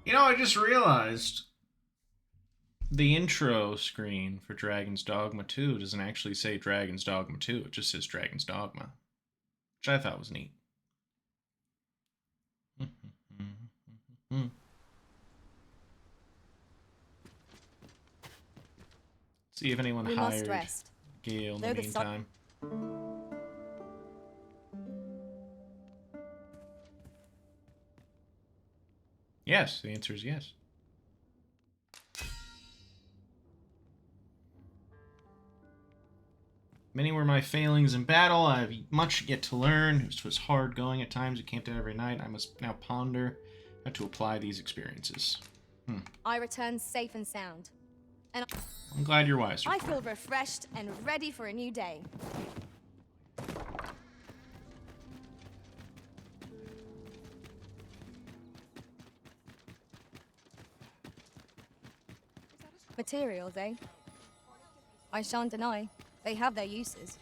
You know, I just realized the intro screen for Dragon's Dogma 2 doesn't actually say Dragon's Dogma 2, it just says Dragon's Dogma, which I thought was neat. See if anyone hired Gale in the meantime. Yes, the answer is yes. Many were my failings in battle. I have much yet to learn. It was hard going at times. It camped out every night. I must now ponder how to apply these experiences. I returned safe and sound. And I'm glad you're wiser. I feel refreshed and ready for a new day. Materials, eh? I shan't deny. They have their uses.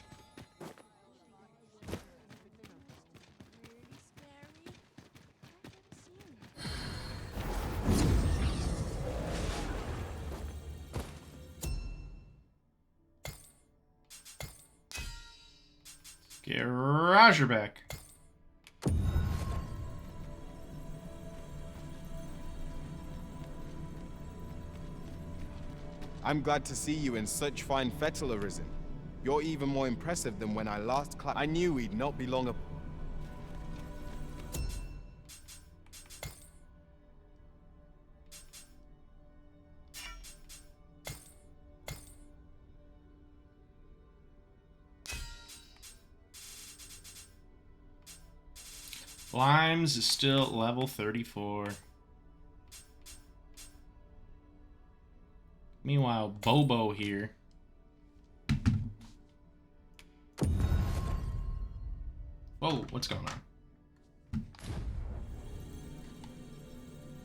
Get Roger back. I'm glad to see you in such fine fettle, Arisen. You're even more impressive than when I last I knew we'd not be long apart. Limes is still at level 34. Meanwhile, Bobo here. Whoa, what's going on?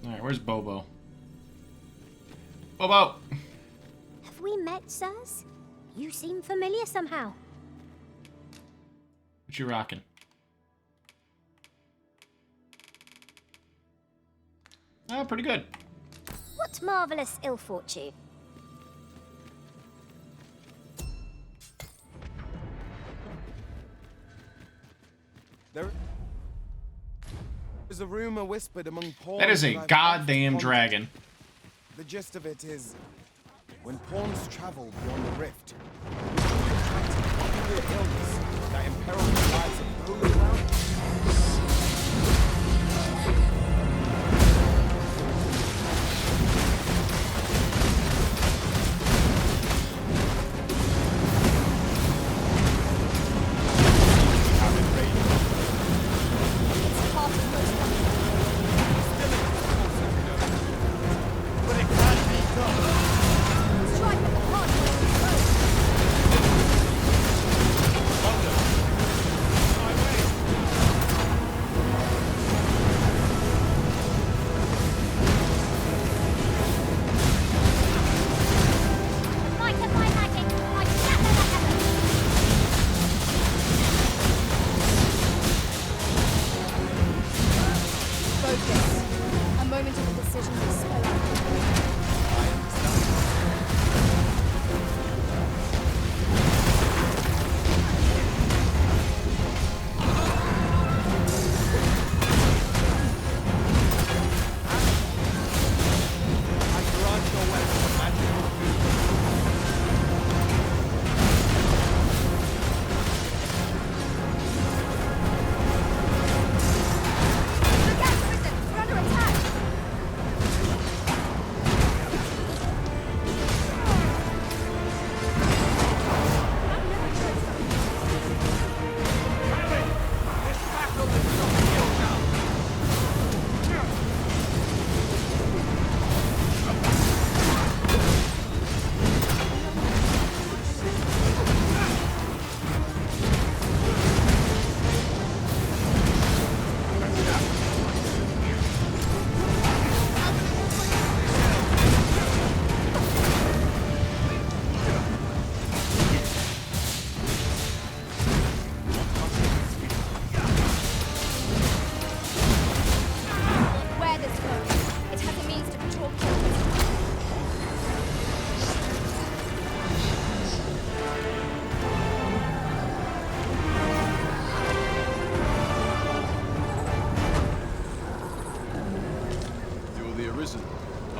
Alright, where's Bobo? Bobo! Have we met, sirs? You seem familiar somehow. What you rocking? Oh, pretty good. What marvelous ill fortune. There is a rumor whispered among pawns. That is a goddamn dragon. The gist of it is, when pawns travel beyond the rift, they contract a peculiar illness that imperils the lives of those around them.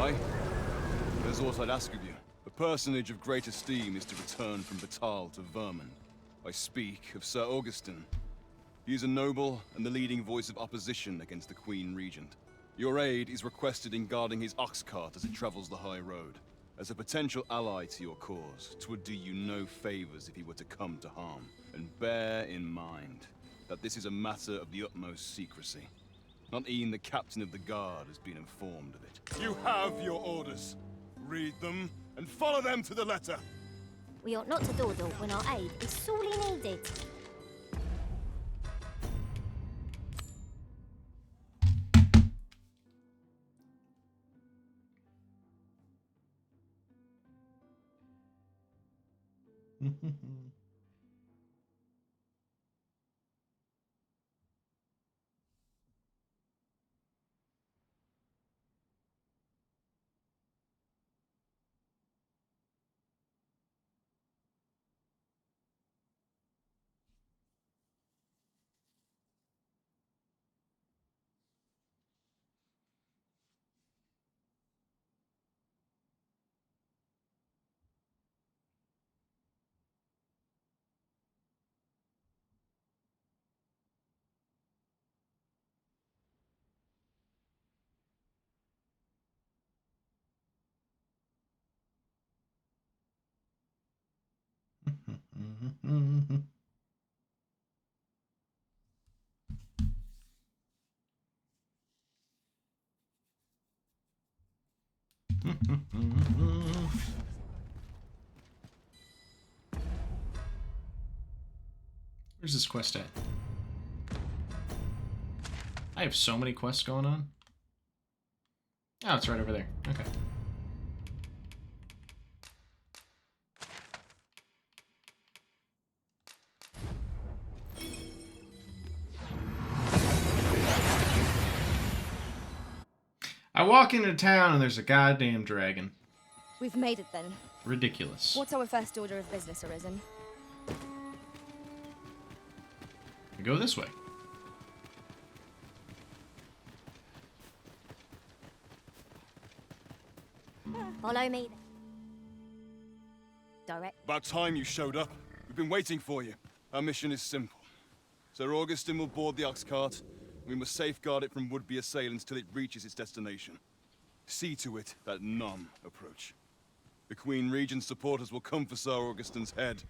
Aye. There's aught I'd ask of you. A personage of great esteem is to return from Batal to Vermin. I speak of Sir Augustin. He is a noble and the leading voice of opposition against the Queen Regent. Your aid is requested in guarding his ox cart as it travels the high road. As a potential ally to your cause, 'twould do you no favors if he were to come to harm. And bear in mind that this is a matter of the utmost secrecy. Not even the captain of the guard has been informed of it. You have your orders. Read them and follow them to the letter. We ought not to dawdle when our aid is sorely needed. Where's this quest at? I have so many quests going on. Oh, it's right over there. Okay. I walk into town and there's a goddamn dragon. We've made it then. Ridiculous. What's our first order of business, Arisen? We go this way. Follow me. Direct. About time you showed up. We've been waiting for you. Our mission is simple. Sir Augustin will board the ox cart. We must safeguard it from would-be assailants till it reaches its destination. See to it that none approach. The Queen Regent's supporters will come for Sir Augustin's head.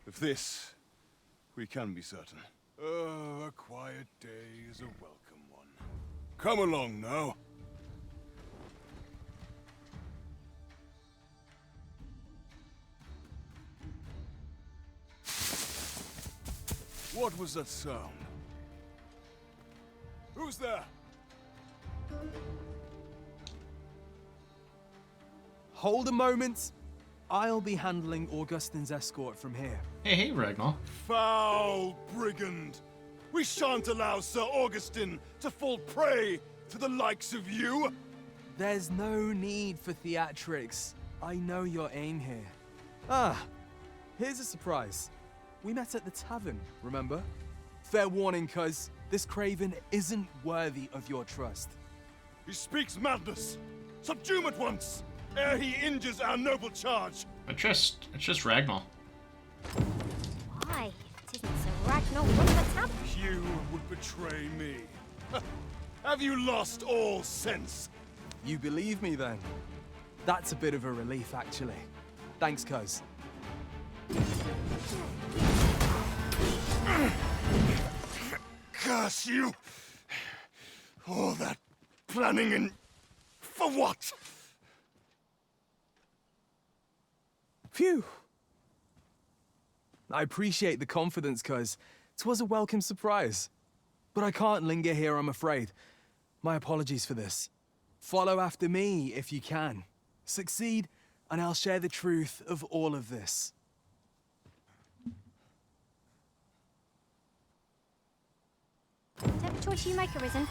Of this, we can be certain. Oh, a quiet day is a welcome one. Come along now. What was that sound? Who's there? Hold a moment. I'll be handling Augustin's escort from here. Hey, Ragnar. Foul brigand! We shan't allow Sir Augustin to fall prey to the likes of you! There's no need for theatrics. I know your aim here. Ah, here's a surprise. We met at the tavern, remember? Fair warning, cuz this craven isn't worthy of your trust. He speaks madness! Subdue him at once, ere he injures our noble charge! It's just Ragnar. Why? It isn't Sir Ragnar from the tavern. You would betray me. Have you lost all sense? You believe me then? That's a bit of a relief, actually. Thanks, cuz. Curse you! All that planning and... for what? Phew. I appreciate the confidence, cuz 'twas a welcome surprise. But I can't linger here, I'm afraid. My apologies for this. Follow after me if you can. Succeed, and I'll share the truth of all of this. Whatever choice you make, Arisen,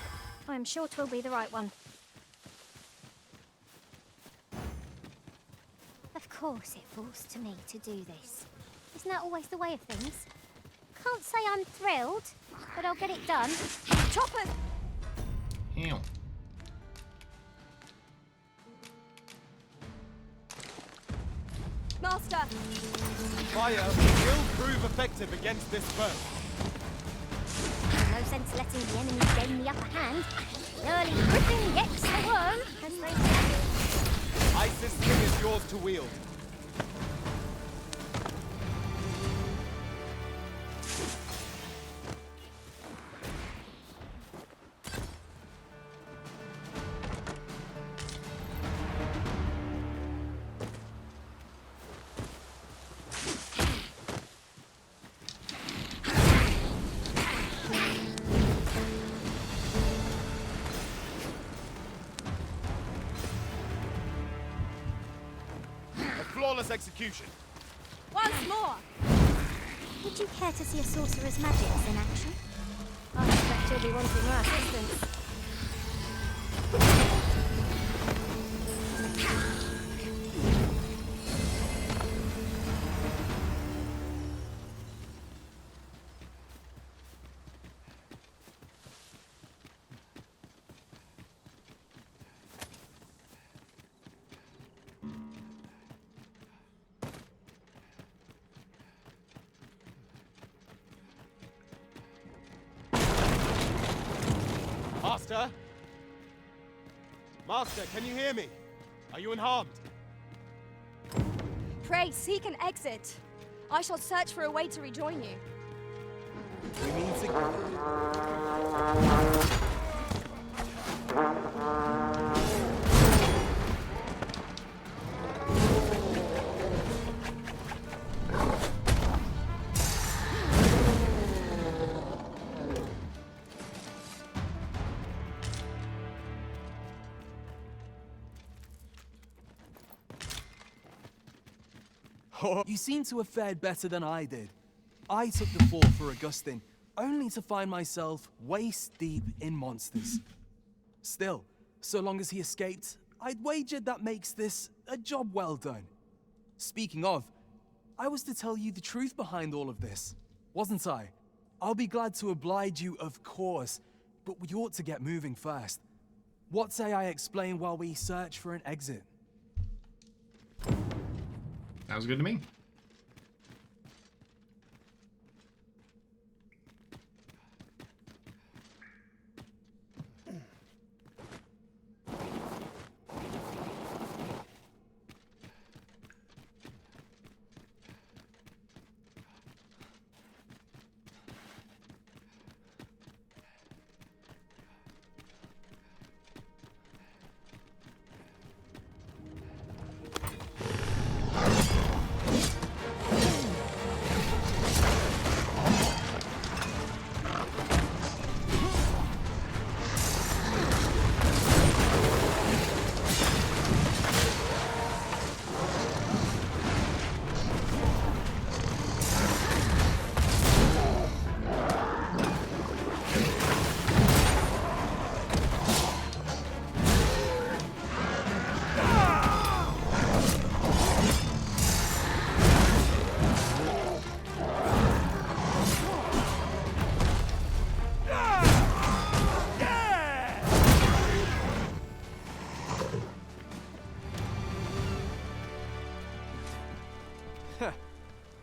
I am sure 'twill be the right one. Of course it falls to me to do this. Isn't that always the way of things? Can't say I'm thrilled, but I'll get it done. Chopper! Ew. Master! Fire will prove effective against this foe. No sense letting the enemy gain the upper hand. The early griffin gets the worm, as they say. Isis King is yours to wield. Flawless execution. Once more! Would you care to see a sorcerer's magics in action? I expect you'll be wanting our assistance. Master? Master, can you hear me? Are you unharmed? Pray, seek an exit. I shall search for a way to rejoin you. We mean to... You seem to have fared better than I did. I took the fall for Augustine, only to find myself waist deep in monsters. Still, so long as he escaped, I'd wagered that makes this a job well done. Speaking of, I was to tell you the truth behind all of this, wasn't I? I'll be glad to oblige you, of course, but we ought to get moving first. What say I explain while we search for an exit? Sounds good to me.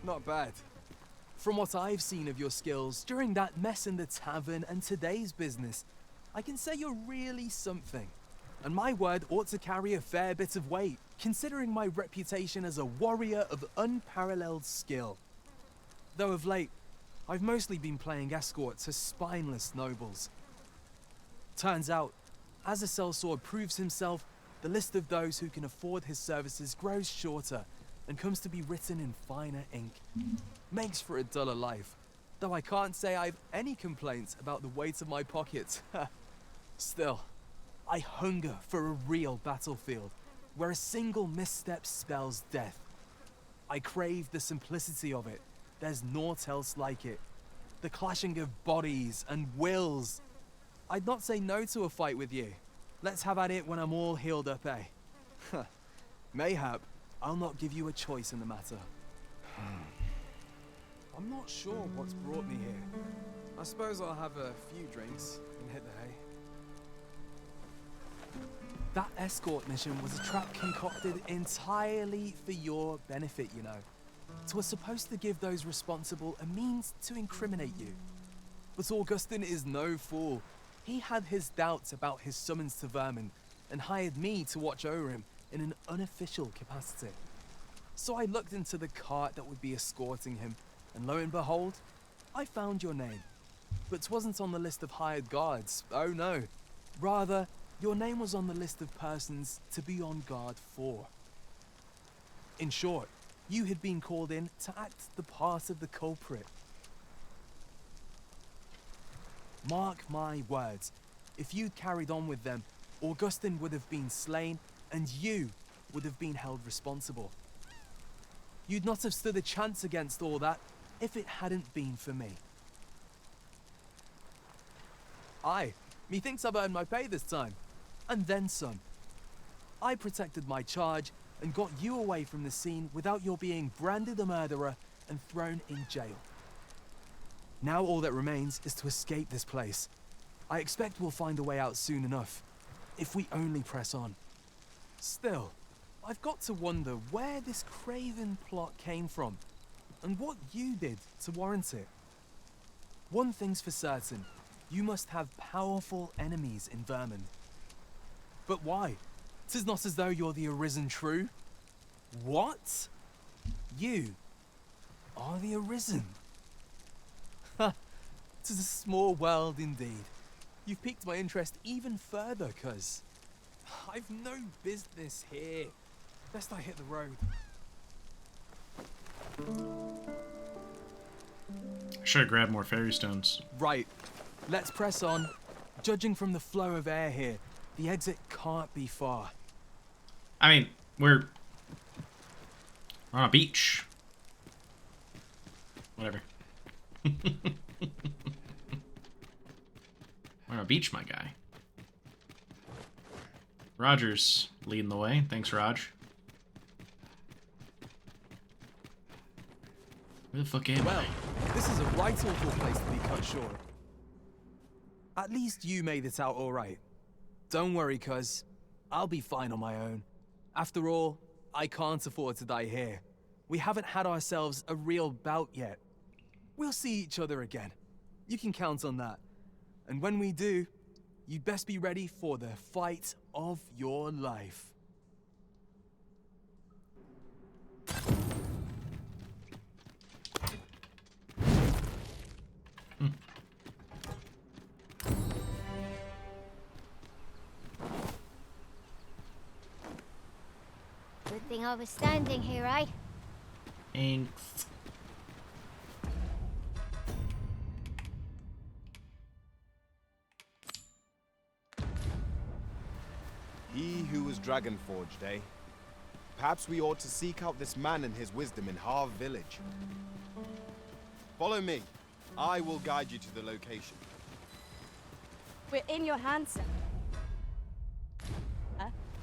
Not bad. From what I've seen of your skills during that mess in the tavern and today's business, I can say you're really something. And my word ought to carry a fair bit of weight, considering my reputation as a warrior of unparalleled skill. Though of late, I've mostly been playing escort to spineless nobles. Turns out, as a sellsword proves himself, the list of those who can afford his services grows shorter and comes to be written in finer ink. Makes for a duller life, though I can't say I've any complaints about the weight of my pockets. Still, I hunger for a real battlefield, where a single misstep spells death. I crave the simplicity of it. There's naught else like it. The clashing of bodies and wills. I'd not say no to a fight with you. Let's have at it when I'm all healed up, eh? Mayhap, I'll not give you a choice in the matter. I'm not sure what's brought me here. I suppose I'll have a few drinks and hit the hay. That escort mission was a trap concocted entirely for your benefit, you know. It was supposed to give those responsible a means to incriminate you. But Augustin is no fool. He had his doubts about his summons to Vermin and hired me to watch over him in an unofficial capacity. So I looked into the cart that would be escorting him, and lo and behold, I found your name. But it wasn't on the list of hired guards, oh no. Rather, your name was on the list of persons to be on guard for. In short, you had been called in to act the part of the culprit. Mark my words, if you'd carried on with them, Augustin would have been slain and you would have been held responsible. You'd not have stood a chance against all that if it hadn't been for me. Aye, methinks I've earned my pay this time, and then some. I protected my charge and got you away from the scene without your being branded a murderer and thrown in jail. Now all that remains is to escape this place. I expect we'll find a way out soon enough, if we only press on. Still, I've got to wonder where this craven plot came from, and what you did to warrant it. One thing's for certain, you must have powerful enemies in Vermin. But why? 'Tis not as though you're the Arisen True. What? You are the Arisen. Ha! 'Tis a small world indeed. You've piqued my interest even further, cuz I've no business here. Best I hit the road. I should have grabbed more fairy stones. Right. Let's press on. Judging from the flow of air here, the exit can't be far. I mean, we're on a beach. Whatever. We're on a beach, my guy. Roger's leading the way. Thanks, Raj. Where the fuck am Well, I? this is a right awful place to be cut short. At least you made it out all right. Don't worry, cuz I'll be fine on my own. After all, I can't afford to die here. We haven't had ourselves a real bout yet. We'll see each other again. You can count on that. And when we do, you'd best be ready for the fight of your life. Good thing I was standing here, eh? Thanks. He who was dragon-forged, eh? Perhaps we ought to seek out this man and his wisdom in Harv village. Follow me. I will guide you to the location. We're in your hands, sir.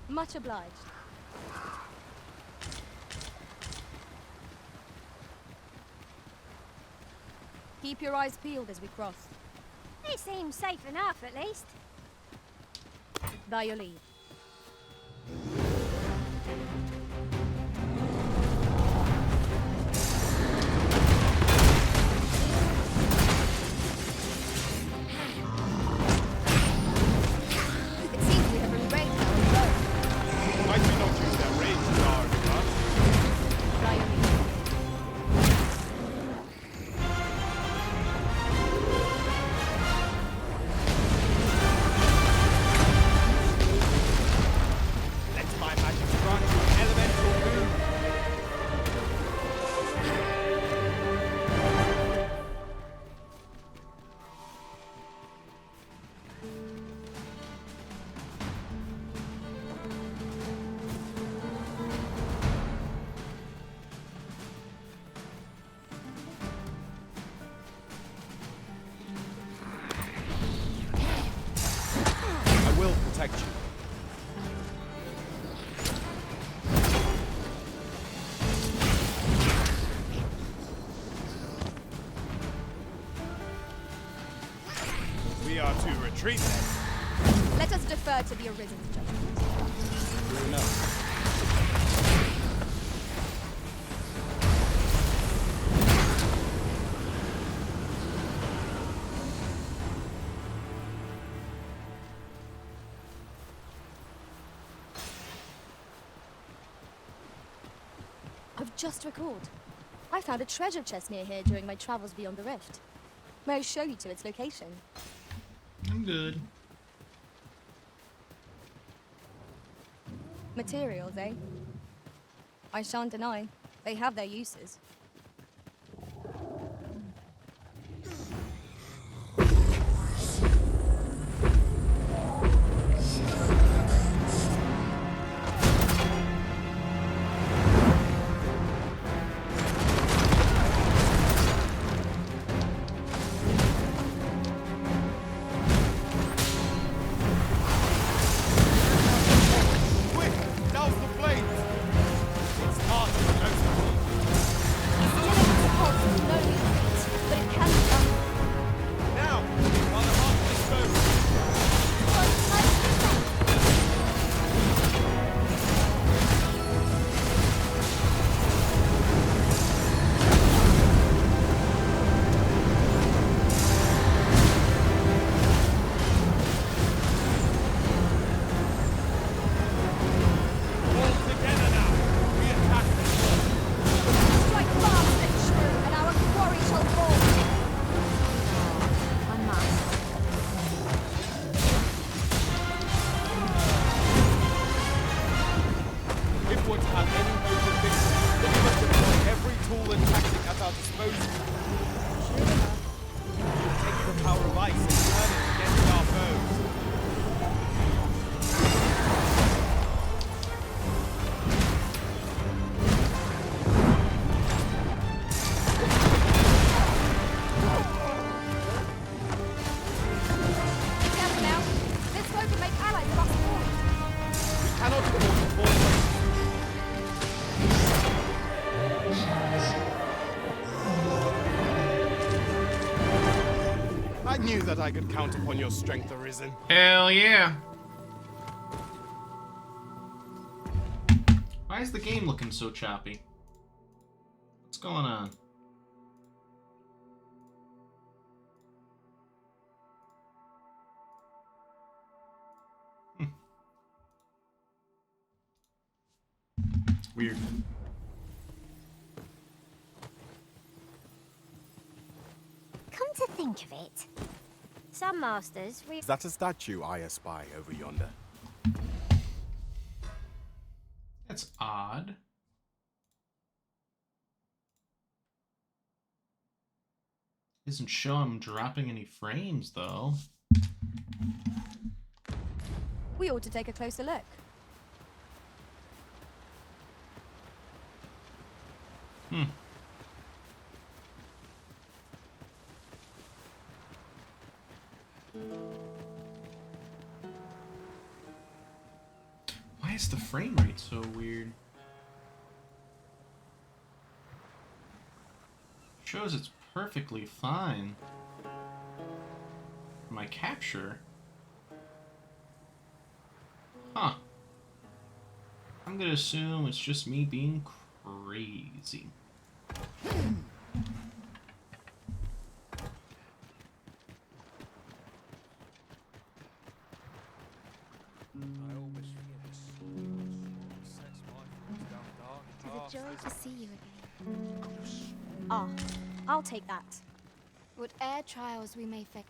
Much obliged. Keep your eyes peeled as we cross. It seems safe enough, at least. By your leave. It seems we have re-ranked our road. Might we not use that range guard, huh? By your leave. Let my magic grant you elemental boon. I will protect you. We are to retreat then. Let us defer to the Arisen's judgment. enough. I've just recalled. I found a treasure chest near here during my travels beyond the rift. May I show you to its location? I'm good. Materials, eh? I shan't deny. They have their uses. Quick! Douse the flames! It's hard to close the door. No mean feat, but it can be done. Now! While the heart is exposed! All together now! We attack the door! Strike fast and true, and our quarry shall fall. I must. If we're to have any hope of victory, then we must deploy every tool and tactic at our disposal. Take the power of ice and turn it against our foes. Careful now. This foe can make allies of us all. We cannot afford to fall back. I knew that I could count upon your strength, Arisen. Hell yeah. Why is the game looking so choppy? What's going on? Weird. Come to think of it, some masters Is that a statue I espy over yonder? That's odd. Isn't showing him dropping any frames, though. We ought to take a closer look. Hmm. Why is the frame rate so weird? Shows it's perfectly fine. My capture? Huh. I'm gonna assume it's just me being crazy. It's a joy to see you again. Ah, I'll take that. Whate'er trials we may face.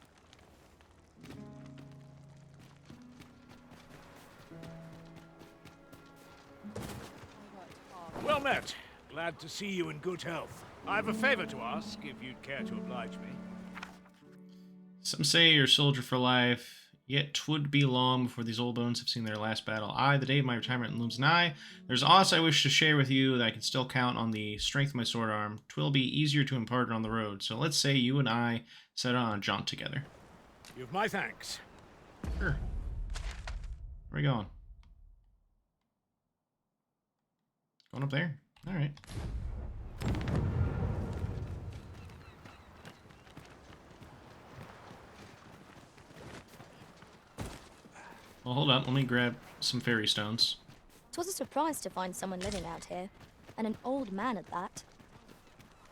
Well met. Glad to see you in good health. I have a favor to ask, if you'd care to oblige me. Some say you're a soldier for life, yet 'twould be long before these old bones have seen their last battle. Aye, the day of my retirement looms nigh. There's aught I wish to share with you that I can still count on the strength of my sword arm. 'Twill be easier to impart it on the road, so let's say you and I set on a jaunt together. You've my thanks. Sure. Where are we going? Going up there? Alright. Well, hold up. Let me grab some fairy stones. 'Twas a surprise to find someone living out here, and an old man at that.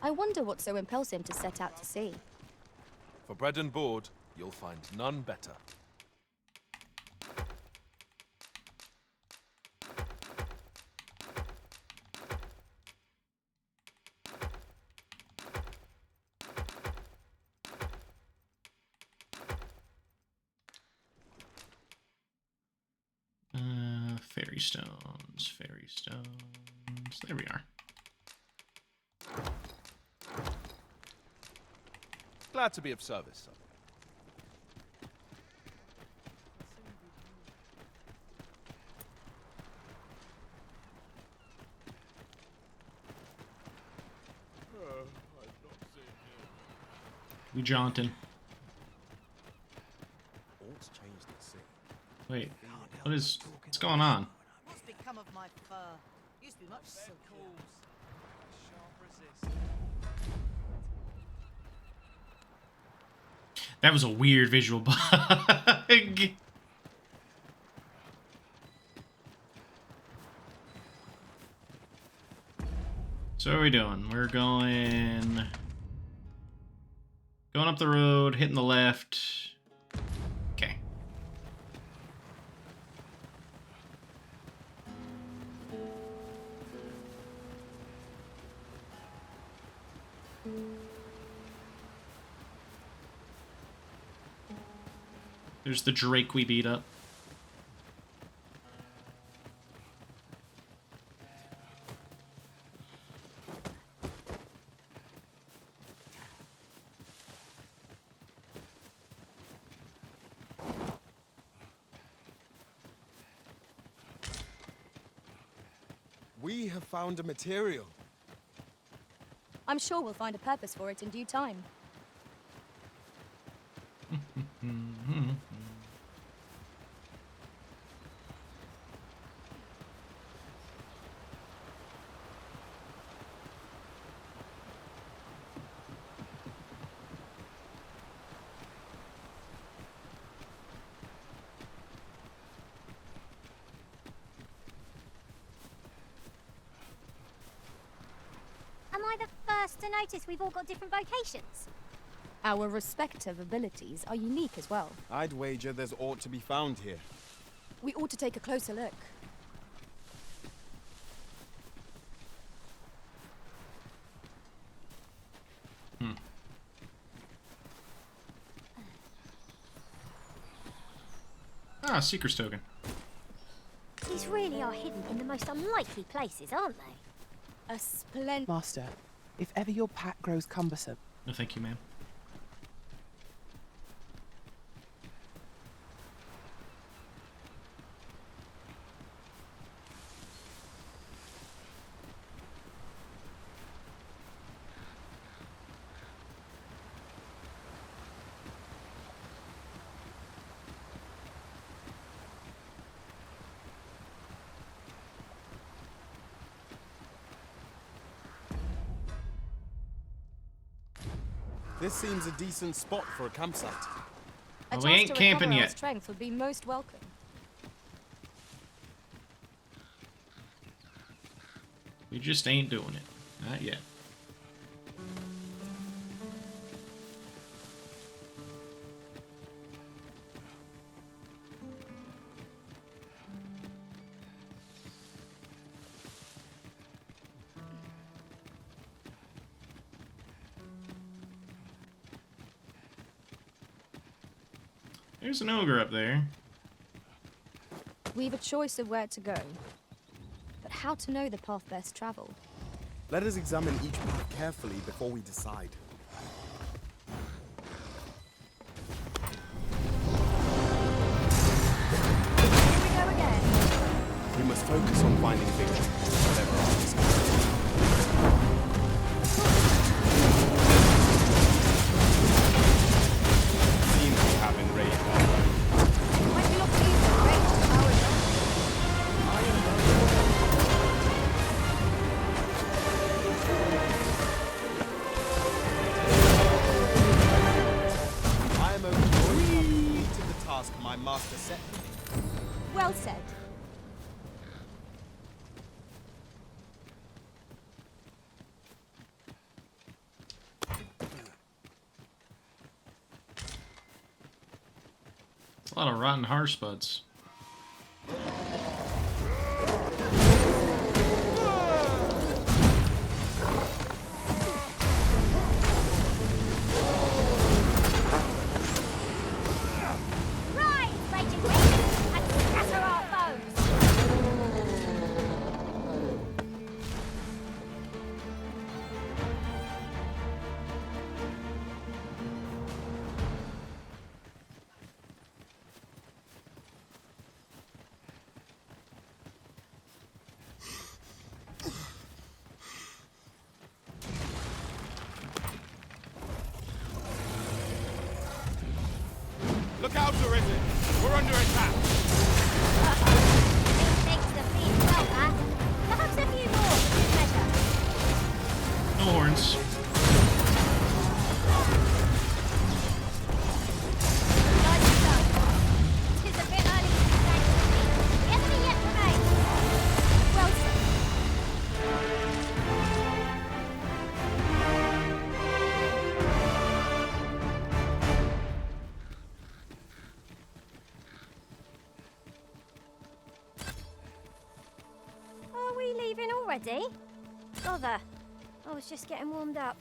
I wonder what so impels him to set out to sea. For bread and board, you'll find none better. Fairy stones, fairy stones. There we are. Glad to be of service, sir. We jaunting. All's changed at sea. Wait, what's going on? What's become of my fur? Used to be much silkier. That was a weird visual bug. So what are we doing? We're going up the road, hitting the left. Okay. There's the Drake we beat up. We have found a material. I'm sure we'll find a purpose for it in due time. Am I the first to notice we've all got different vocations? Our respective abilities are unique as well. I'd wager there's aught to be found here. We ought to take a closer look. Ah, Seeker's token. These really are hidden in the most unlikely places, aren't they? A splendid... Master, if ever your pack grows cumbersome... No, thank you, ma'am. This seems a decent spot for a campsite. A Well, we chance ain't to camping recover our yet. strength would be most welcome. We just ain't doing it. Not yet. There's an ogre up there. We've a choice of where to go, but how to know the path best traveled? Let us examine each path carefully before we decide. Here we go again. We must focus on finding victory, whatever our discovery. Seems we have enraged one. Might be not easy to range to power down. I am overjoyed to have completed the task my master set me. Well said. A lot of rotten horse buds. Rise, raging winds, and scatter our foes! Look out, Arisen! We're under attack! These things have been well, man. Perhaps a few more for good measure. No horns. Nicely done. 'Tis a bit early to be thankful. The enemy yet remains. Well said. Are we leaving already? Bother. I was just getting warmed up.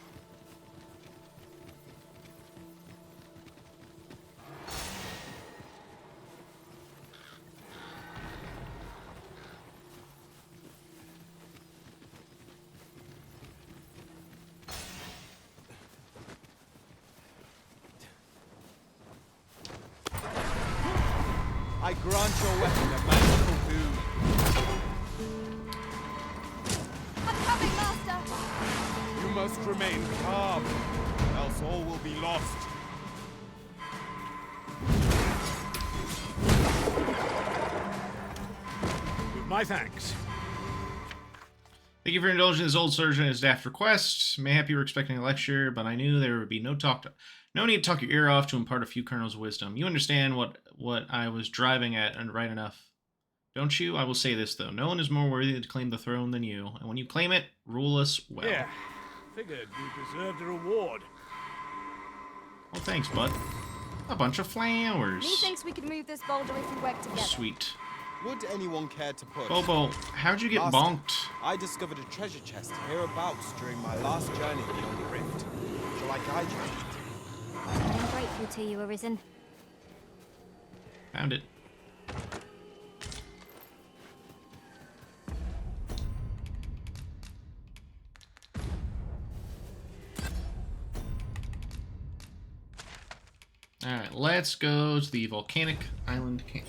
I grant your weapon a magical boon. I'm coming, Master! You must remain calm, else all will be lost. With my thanks. Thank you for indulging this old surgeon at his daft request. Mayhap you were expecting a lecture, but I knew there would be no need to talk your ear off to impart a few kernels of wisdom. You understand what I was driving at, and right enough. Don't you? I will say this, though. No one is more worthy to claim the throne than you, and when you claim it, rule us well. Yeah, figured you deserved a reward. Well, thanks, bud. A bunch of flowers. Methinks we could move this boulder if we work together. Sweet. Would anyone care to push? Bobo, how'd you get Master, bonked? I discovered a treasure chest hereabouts during my last journey beyond the rift. Shall I guide you to it? I'm grateful to you, Arisen. Found it. Alright, let's go to the volcanic island camp.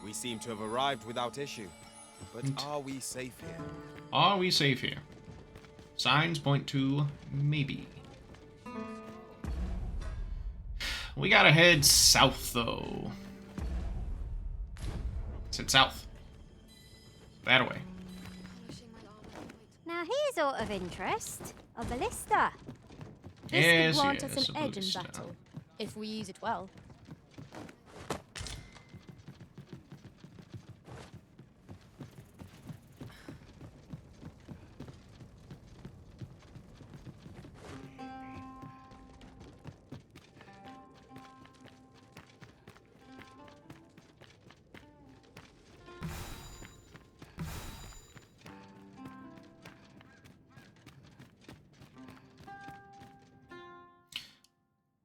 We seem to have arrived without issue. But are we safe here? Are we safe here? Signs point to maybe. We gotta head south, though. Head south. That way. Now here's aught of interest. A ballista. This Yes, could grant yes, us an a edge in ballista. battle, if we use it well.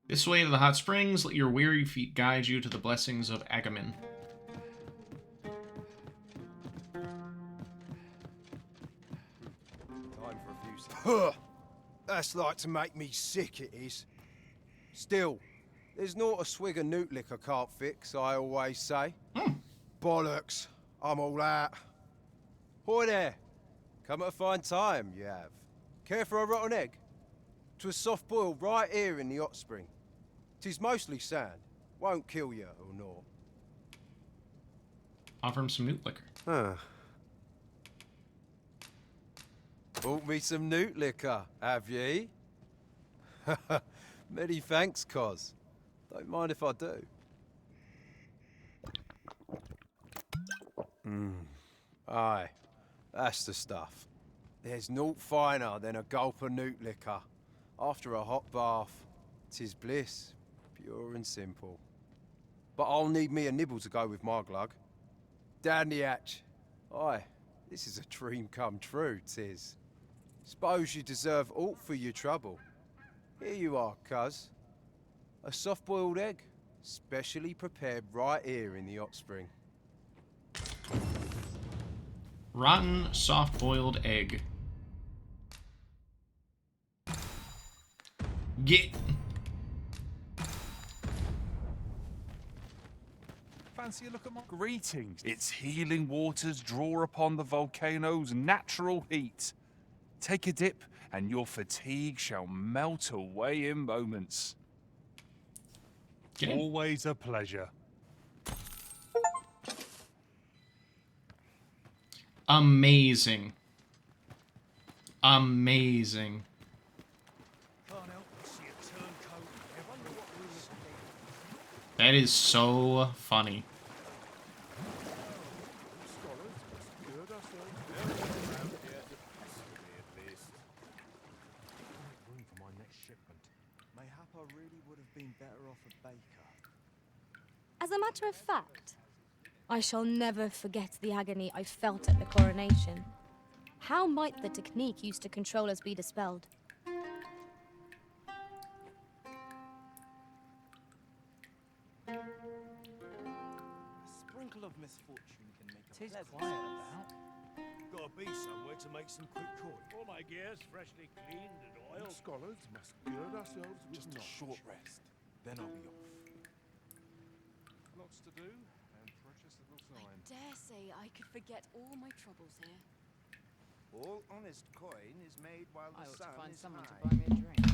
This way to the hot springs, let your weary feet guide you to the blessings of Agamen. Time for a few Huh! That's like to make me sick, it is. Still, there's not a swig of newt liquor can't fix, I always say. Bollocks, I'm all out. Hoy there! Come at a fine time, you have. Care for a rotten egg? 'Twas soft boiled right here in the hot spring. 'Tis mostly sand. Won't kill you or naught. Offer him some newt liquor. Huh. Bought me some newt liquor, have ye? Many thanks, Cos. Don't mind if I do. Aye, that's the stuff. There's naught finer than a gulp of newt liquor. After a hot bath, 'tis bliss, pure and simple. But I'll need me a nibble to go with my glug. Down the hatch. Aye, this is a dream come true, 'tis. Suppose you deserve aught for your trouble. Here you are, cuz. A soft-boiled egg, specially prepared right here in the hot spring. Rotten soft-boiled egg. Get. Fancy a look at my greetings. Its healing waters draw upon the volcano's natural heat. Take a dip, and your fatigue shall melt away in moments. Okay. Always a pleasure. Amazing. Amazing. That is so funny. Mayhap I really would have been better off a baker. As a matter of fact, I shall never forget the agony I felt at the coronation. How might the technique used to control us be dispelled? A sprinkle of misfortune can make a Tis pleasant quiet space. about. Gotta be somewhere to make some quick coin. All my gear's freshly cleaned and oiled. Scholars must gird ourselves with Just a short rest, then I'll be off. Lots to do and precious little time. Dare say I could forget all my troubles here. All honest coin is made while I the ought to sun find is someone to high. buy me a drink.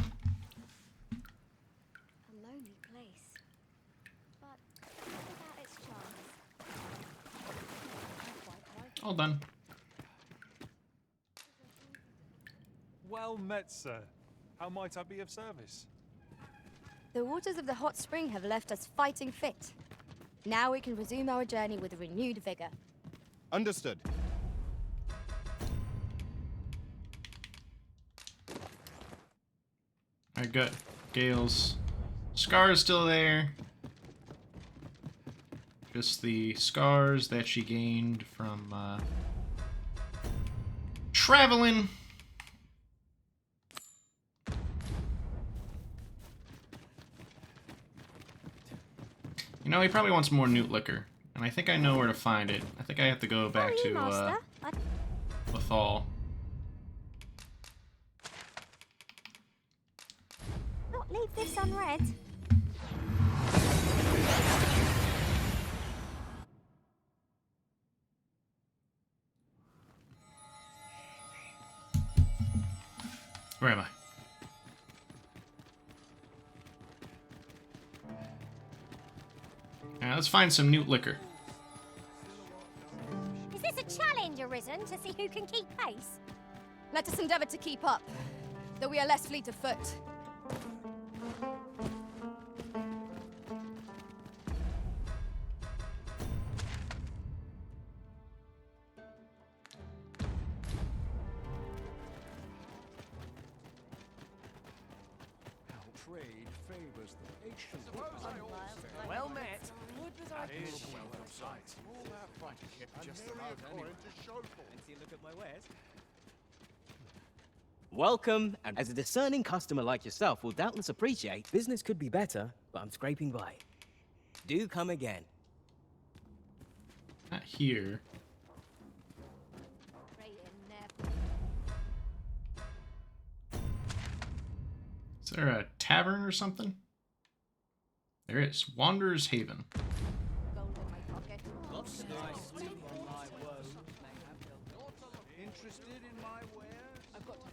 A lonely place. But without its charms. All done. Well met, sir. How might I be of service? The waters of the hot spring have left us fighting fit. Now we can resume our journey with renewed vigor. Understood. I got Gale's scar is still there. Just the scars that she gained from traveling. You know, he probably wants more newt liquor, and I think I know where to find it. I think I have to go back to Lethal. Not leave this unread. Where am I? Now let's find some newt liquor. Is this a challenge arisen to see who can keep pace? Let us endeavor to keep up, though we are less fleet of foot. Trade favors the patient. Well met. Welcome, and as a discerning customer like yourself will doubtless appreciate, business could be better, but I'm scraping by. Do come again. Not here. Is there a tavern or something? There is. Wanderer's Haven. Interested in my wares? I've got to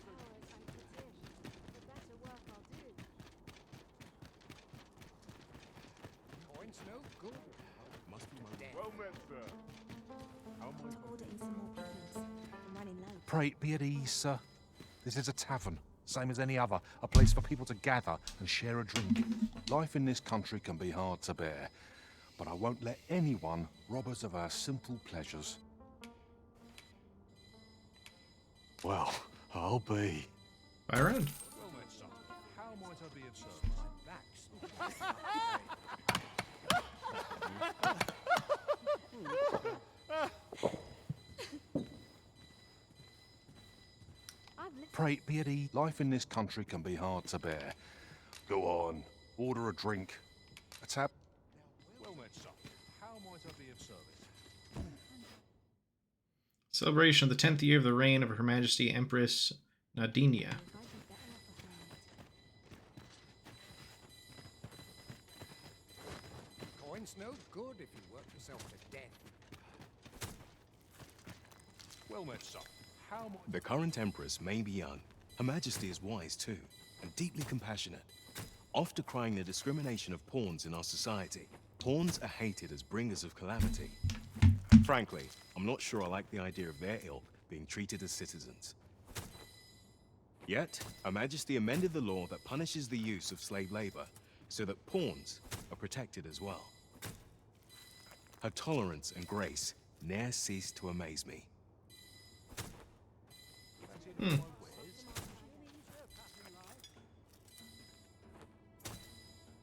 Coins no good. Must be my romance, sir. How am I? Order in some more picnics. I'm running low. Pray, be at ease, sir. This is a tavern, same as any other. A place for people to gather and share a drink. Life in this country can be hard to bear, but I won't let anyone rob us of our simple pleasures. Well, I'll be. Bye, Red. Well met, son. How might I be of service? Pray, Beardy, life in this country can be hard to bear. Go on, order a drink. A tap. Well met, son. How might I be of service? Celebration of the 10th year of the reign of Her Majesty Empress Nadinia. Coin's no good if you work yourself to death. Well met, son. How might... The current Empress may be young. Her Majesty is wise too, and deeply compassionate, oft decrying the discrimination of pawns in our society. Pawns are hated as bringers of calamity. Frankly, I'm not sure I like the idea of their ilk being treated as citizens. Yet, Her Majesty amended the law that punishes the use of slave labor, so that pawns are protected as well. Her tolerance and grace ne'er cease to amaze me. As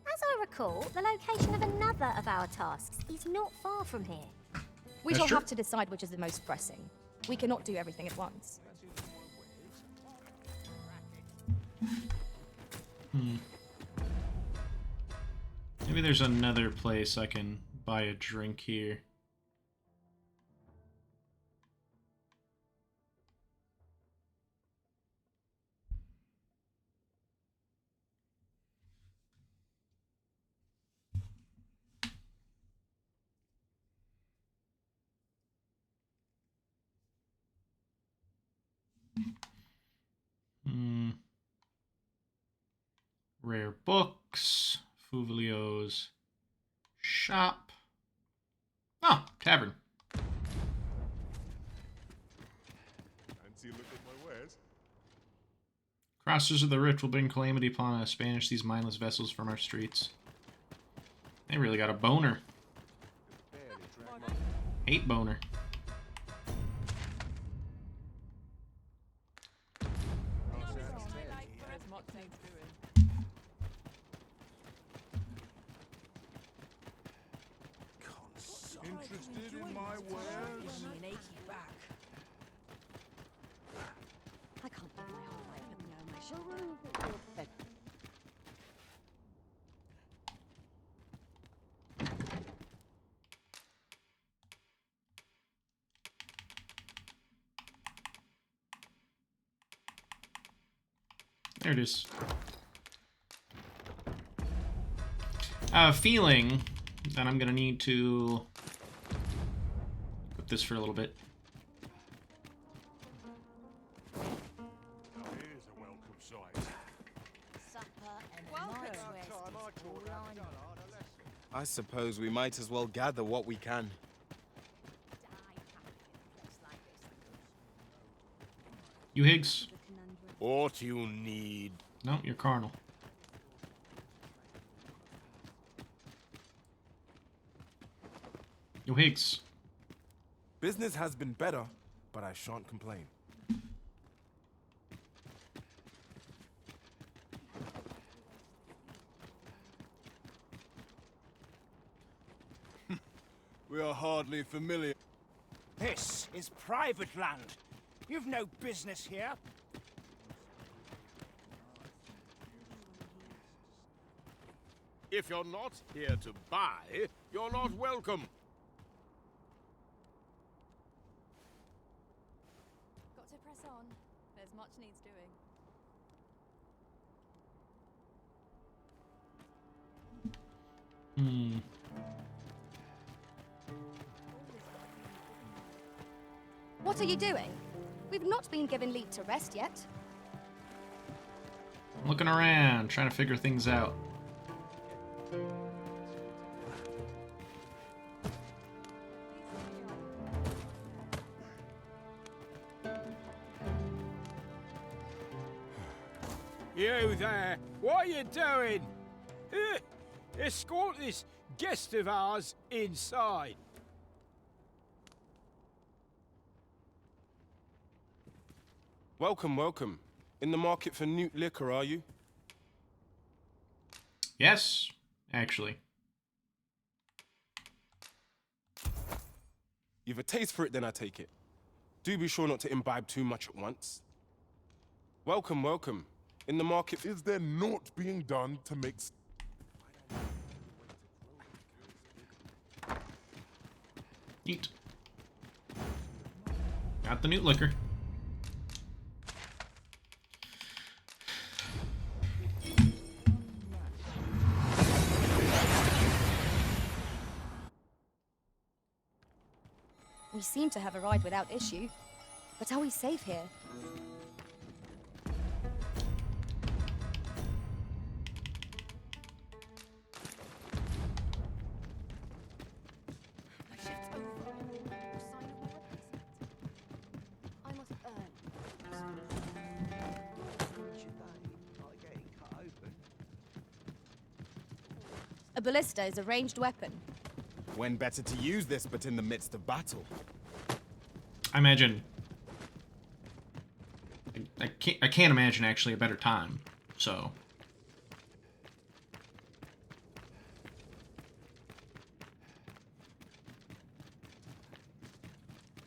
I recall, the location of another of our tasks is not far from here. We That's shall true. have to decide which is the most pressing. We cannot do everything at once. Maybe there's another place I can buy a drink here. Rare books. Fuvlio's shop. Oh, tavern. Fancy a look at my wares? Crossers of the rich will bring calamity upon us. Banish these mindless vessels from our streets. They really got a boner. 8 boner. Interested in my wares? I can't live my whole life looking over my shoulder. There it is. I have a feeling that I'm gonna need to put this for a little bit. Here's a welcome sight. I suppose we might as well gather what we can. You Higgs? What you need? No, you're carnal. You Higgs? Business has been better, but I shan't complain. We are hardly familiar. This is private land. You've no business here. If you're not here to buy, you're not welcome. Got to press on. There's much needs doing. What are you doing? We've not been given leave to rest yet. I'm looking around, trying to figure things out. You there, what are you doing? Escort this guest of ours inside. Welcome, welcome. In the market for new liquor, are you? Yes, actually. You've a taste for it, then I take it. Do be sure not to imbibe too much at once. Welcome, welcome. In the market... Is there naught being done to make... Eat. Got the new liquor. We seem to have arrived without issue. But are we safe here? My shift's over. Sign of my replacement. I must earn. A ballista is a ranged weapon. When better to use this but in the midst of battle? I imagine... I can't imagine actually a better time, so...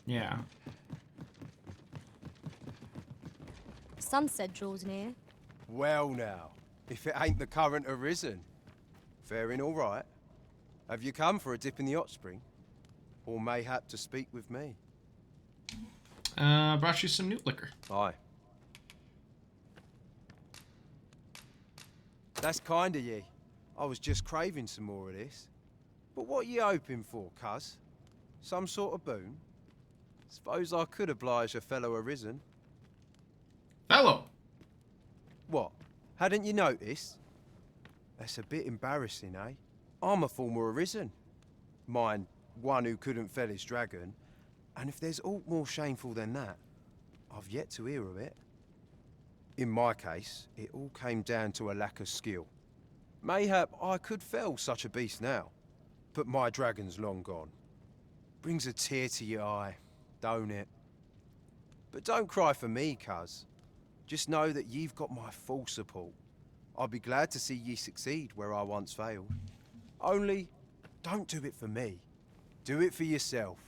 Yeah. Sunset draws near. Well now, if it ain't the current arisen. Faring all right? Have you come for a dip in the hot spring? Or mayhap to speak with me? Brought you some new liquor. Aye. That's kind of ye. I was just craving some more of this. But what you hoping for, cuz? Some sort of boon? Suppose I could oblige a fellow arisen. Fellow? What? Hadn't you noticed? That's a bit embarrassing, eh? I'm a former arisen. Mind, one who couldn't fell his dragon. And if there's aught more shameful than that, I've yet to hear of it. In my case, it all came down to a lack of skill. Mayhap I could fell such a beast now, but my dragon's long gone. Brings a tear to your eye, don't it? But don't cry for me, cuz. Just know that you've got my full support. I'll be glad to see ye succeed where I once failed. Only, don't do it for me. Do it for yourself.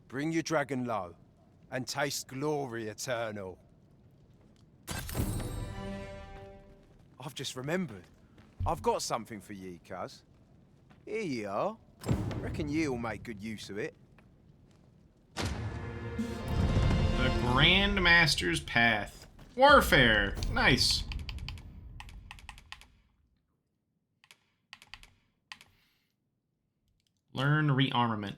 Bring your dragon low, and taste glory eternal. I've just remembered. I've got something for ye, cuz. Here ye are. Reckon ye'll make good use of it. The Grand Master's Path. Warfare. Nice. Learn rearmament.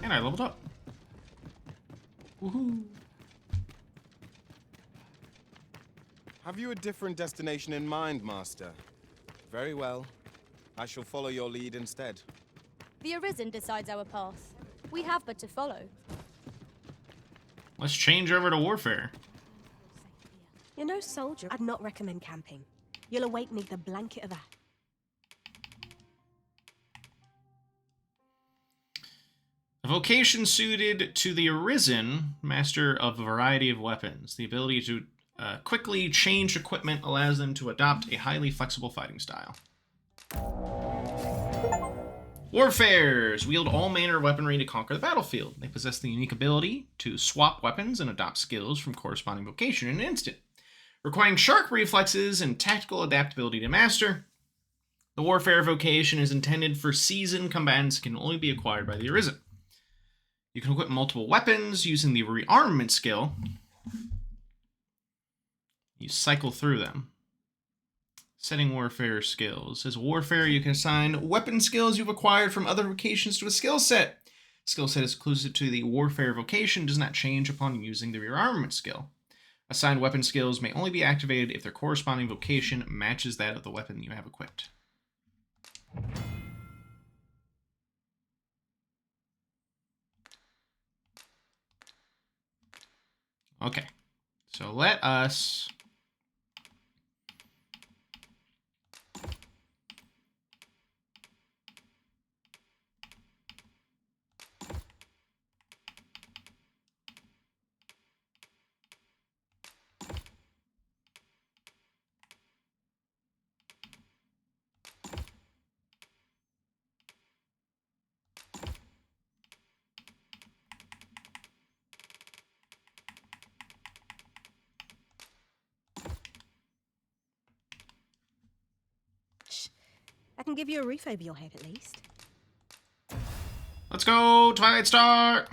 And I leveled up. Woohoo. Have you a different destination in mind, Master? Very well. I shall follow your lead instead. The Arisen decides our path. We have but to follow. Let's change over to warfare. You're no soldier. I'd not recommend camping. You'll awake neath the blanket of that. A vocation suited to the Arisen, master of a variety of weapons. The ability to quickly change equipment allows them to adopt a highly flexible fighting style. Warfares wield all manner of weaponry to conquer the battlefield. They possess the unique ability to swap weapons and adopt skills from corresponding vocation in an instant, requiring sharp reflexes and tactical adaptability to master. The Warfare vocation is intended for seasoned combatants and can only be acquired by the Arisen. You can equip multiple weapons using the rearmament skill. You cycle through them. Setting Warfare skills. As Warfare, you can assign weapon skills you've acquired from other vocations to a skill set. Skill set is exclusive to the Warfare vocation, does not change upon using the rearmament skill. Assigned weapon skills may only be activated if their corresponding vocation matches that of the weapon you have equipped. Okay, so let us I can give you a roof over your head at least. Let's go, Twilight Star!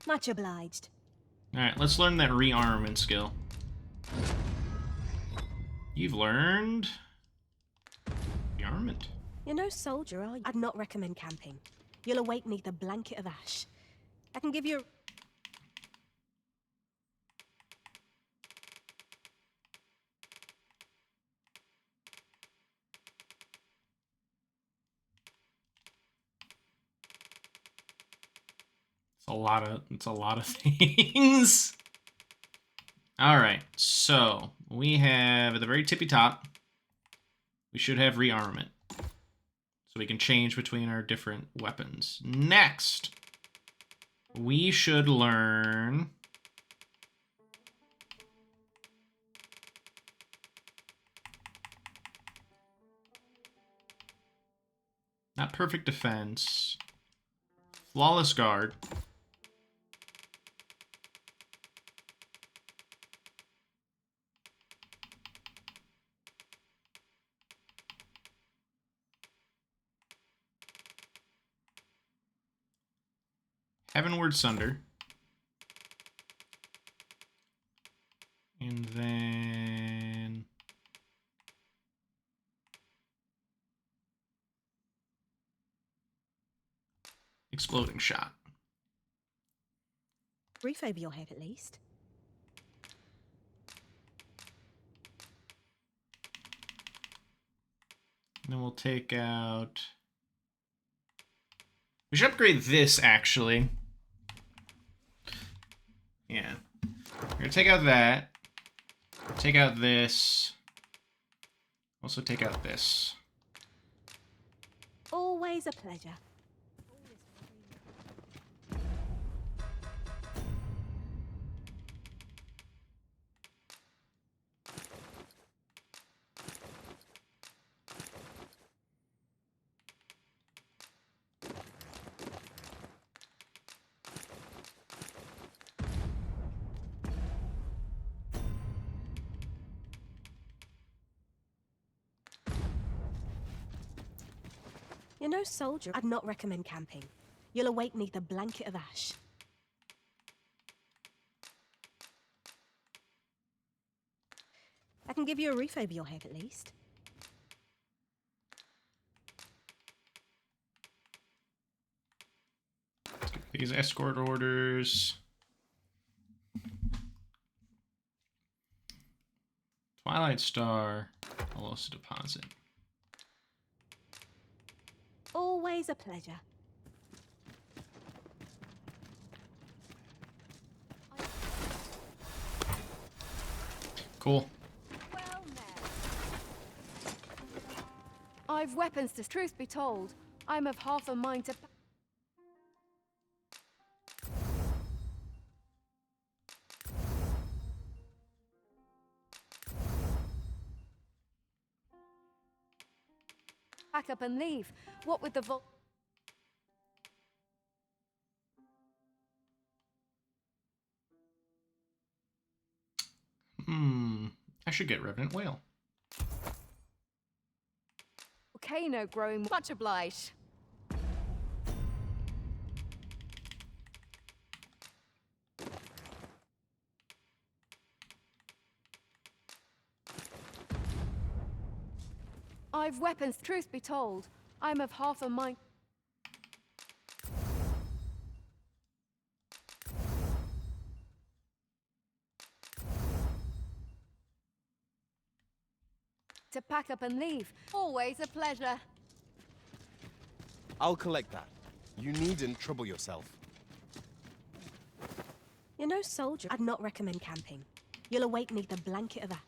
Much obliged. Alright, let's learn that rearmament skill. You've learned... rearmament. You're no soldier, are you? I'd not recommend camping. You'll awake neath a blanket of ash. I can give you a... It's a lot of things. Alright, so we have at the very tippy top, we should have rearmament. So we can change between our different weapons. Next, we should learn... not perfect defense. Flawless guard. Heavenward Sunder. And then... Exploding Shot. roof over your head at least. And then we'll take out... we should upgrade this, actually. Yeah. We're gonna take out that. Take out this. Also take out this. Always a pleasure. You're no soldier. I'd not recommend camping. You'll awake neath a blanket of ash. I can give you a roof over your head at least. Let's get these escort orders. Twilight Star. I'll also deposit. Always a pleasure. Cool. I've weapons to... truth be told, I'm of half a mind to... pack up and leave. What with the I should get Revenant Whale. volcano growing... much obliged. I've weapons, truth be told. I'm of half a mind... to pack up and leave. Always a pleasure. I'll collect that. You needn't trouble yourself. You're no soldier. I'd not recommend camping. You'll awake neath a blanket of ash.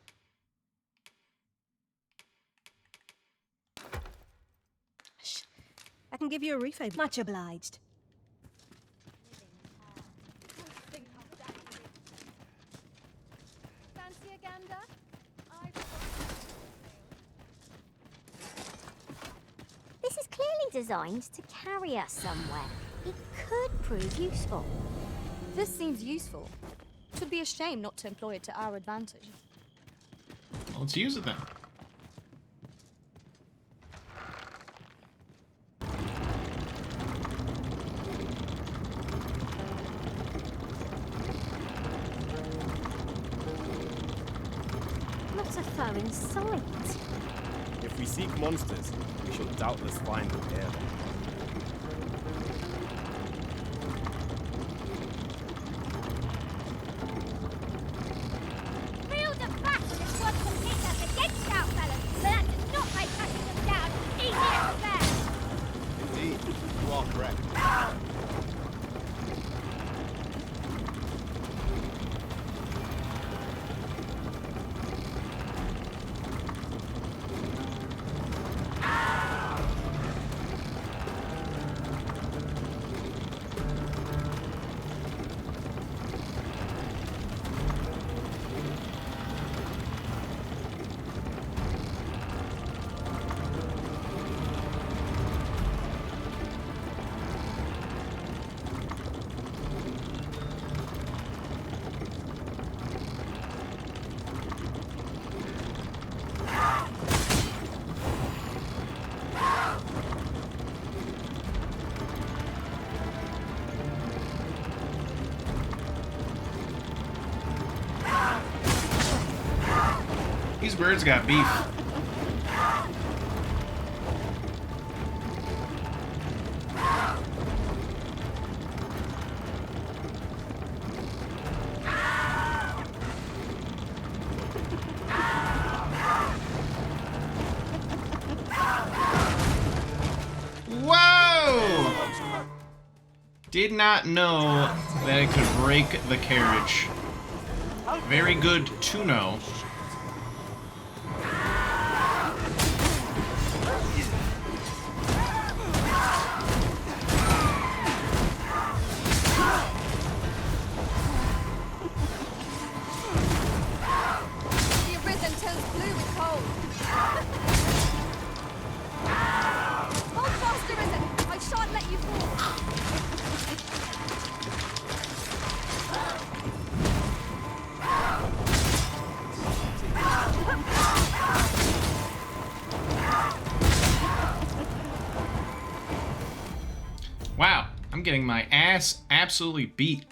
I can give you a roof over. Much obliged. Fancy a gander? This is clearly designed to carry us somewhere. It could prove useful. This seems useful. It would be a shame not to employ it to our advantage. Well, let's use it then. Not a foe in sight. If we seek monsters, we shall doubtless find them here. Real the bastards want to pit us against our fellows, but that does not make cutting them down easier to bear. Indeed, you are correct. These birds got beef. Whoa! Did not know that it could break the carriage. Very good to know. The Arisen turns blue with cold. Hold fast, Arisen. I shan't let you fall. Wow, I'm getting my ass absolutely beat.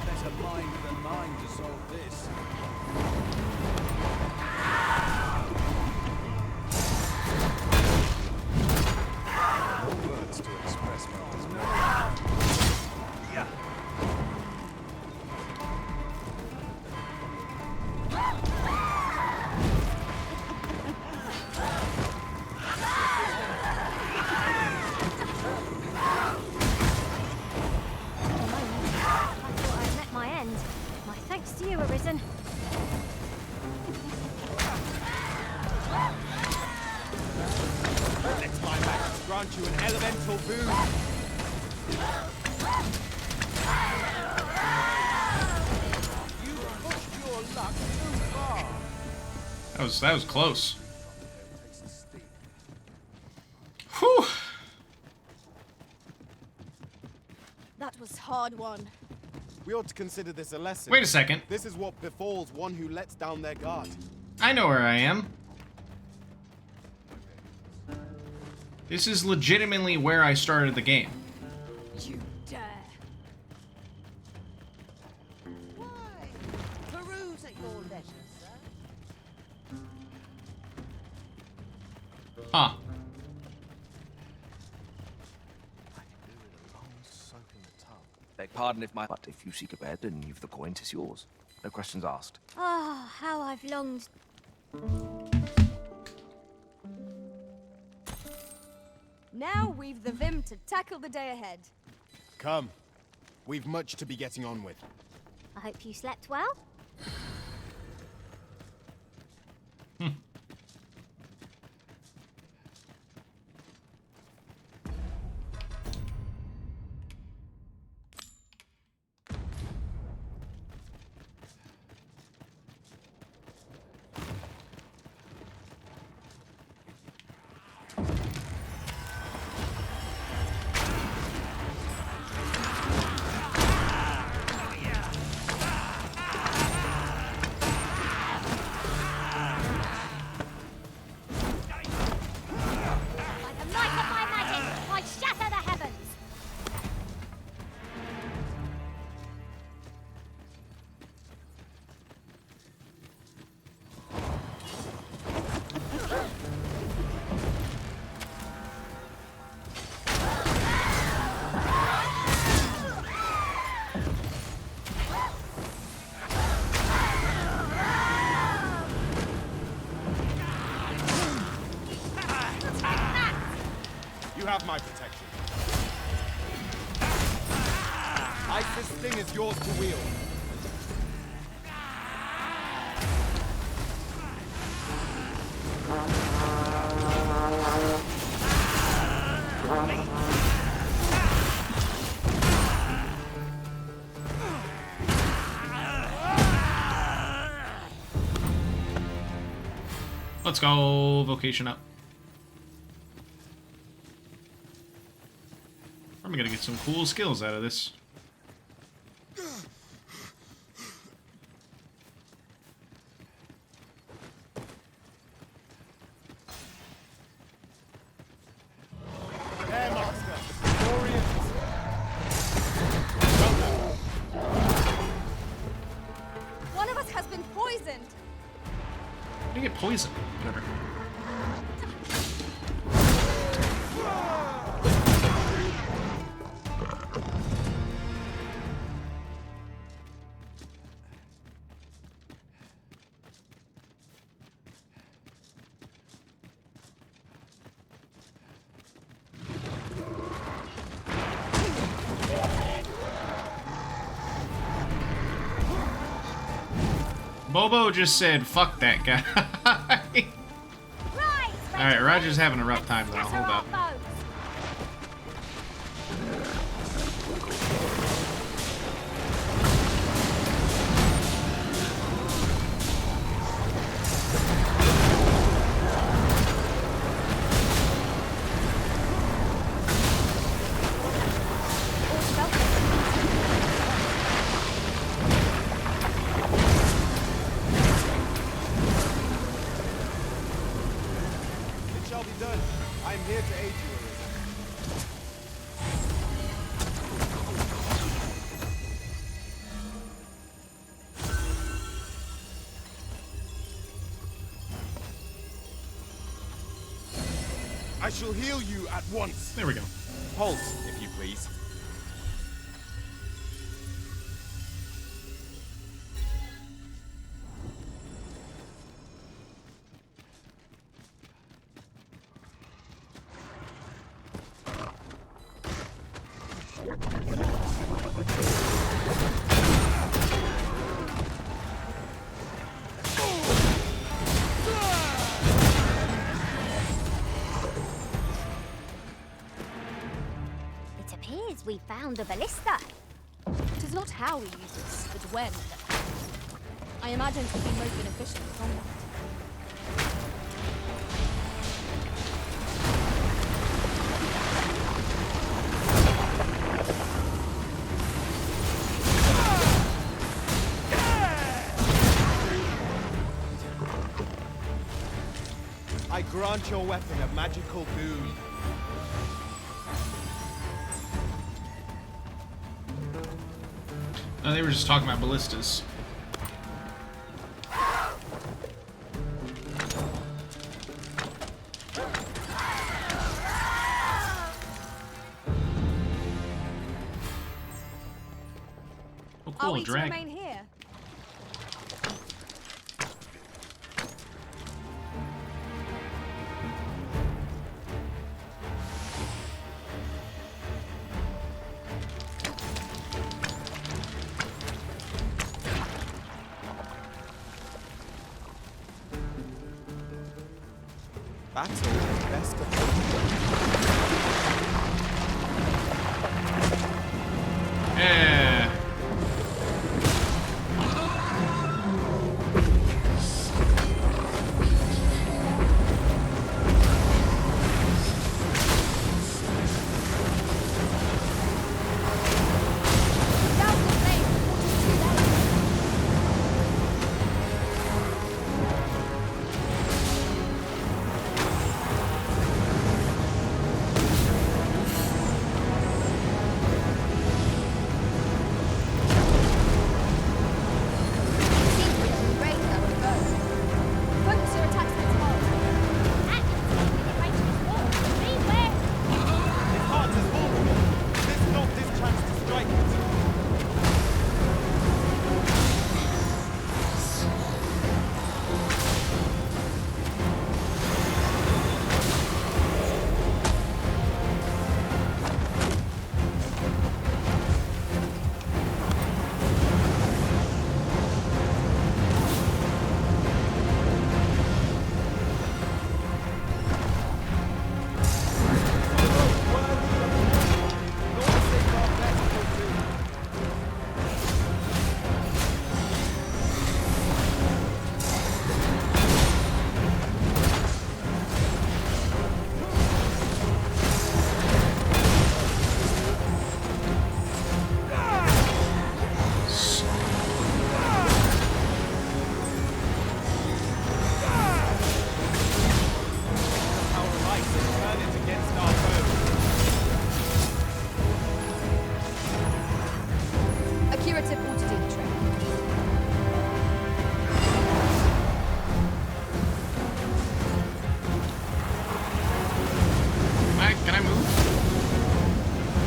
Better mind than mine to solve this. No words to express my dismay. Yeah. I thought I'd met my end. My thanks to you, Arisen. Let's my max grant you an elemental boon. You pushed your luck too far. That was close. Whew. That was hard won. We ought to consider this a lesson. Wait a second. This is what befalls one who lets down their guard. I know where I am. This is legitimately where I started the game. You dare. Peruse at your leisure, sir. Huh. Beg pardon if but if you seek a bed and you've the coin, 'tis yours. No questions asked. Oh, how I've longed. Now we've the vim to tackle the day ahead. Come. We've much to be getting on with. I hope you slept well. protection. Isis Sting is yours to wield. Let's go. Vocation up. I'm gonna get some cool skills out of this. Air Master, Orient. One of us has been poisoned. How do you get poisoned? Whatever. Bobo just said, fuck that guy. Alright, Roger's having a rough time though. Hold up. It shall be done. I am here to aid you, Arisen. I shall heal you at once. There we go. Halt, if you please. It appears we found a ballista. It is not how we use this, but when. I imagine it would be most beneficial in combat. I grant your weapon a magical boon. Oh, they were just talking about ballistas. Oh, Are cool, we to dragon. remain here? Battle is best of Yeah.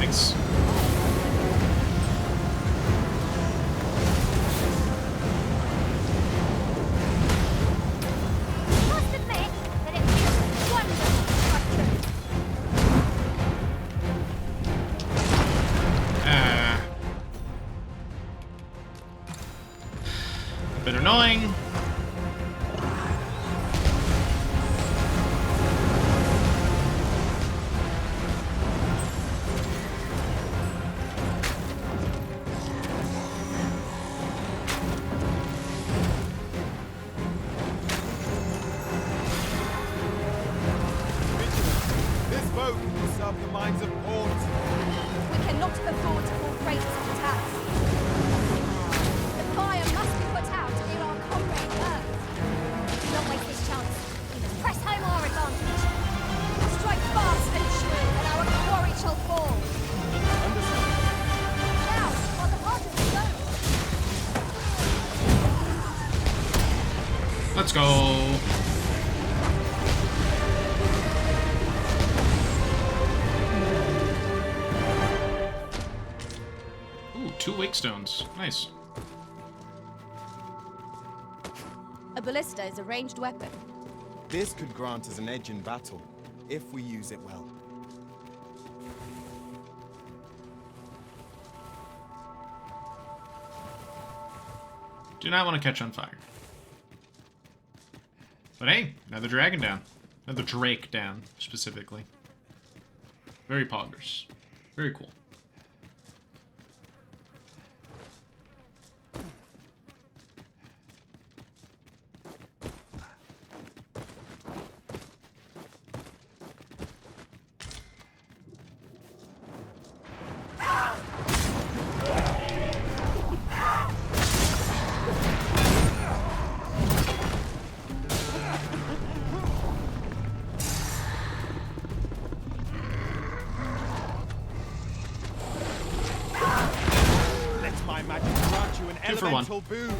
Thanks. Must admit that it feels wonderful to trust them. A bit annoying. This boat will serve the minds of pawns. We cannot afford to fall prey to such attacks. The fire must be put out ere our comrade burns. Do not waste this chance. We must press home our advantage. Strike fast and true, and our quarry shall fall. Now, while the heart is slow. Let's go. Ooh, 2 wake stones. Nice. A ballista is a ranged weapon. This could grant us an edge in battle, if we use it well. Do not want to catch on fire. But hey, another dragon down. Another drake down, specifically. Very poggers. Very cool. Let my magic grant you an 2 for 1. elemental boon.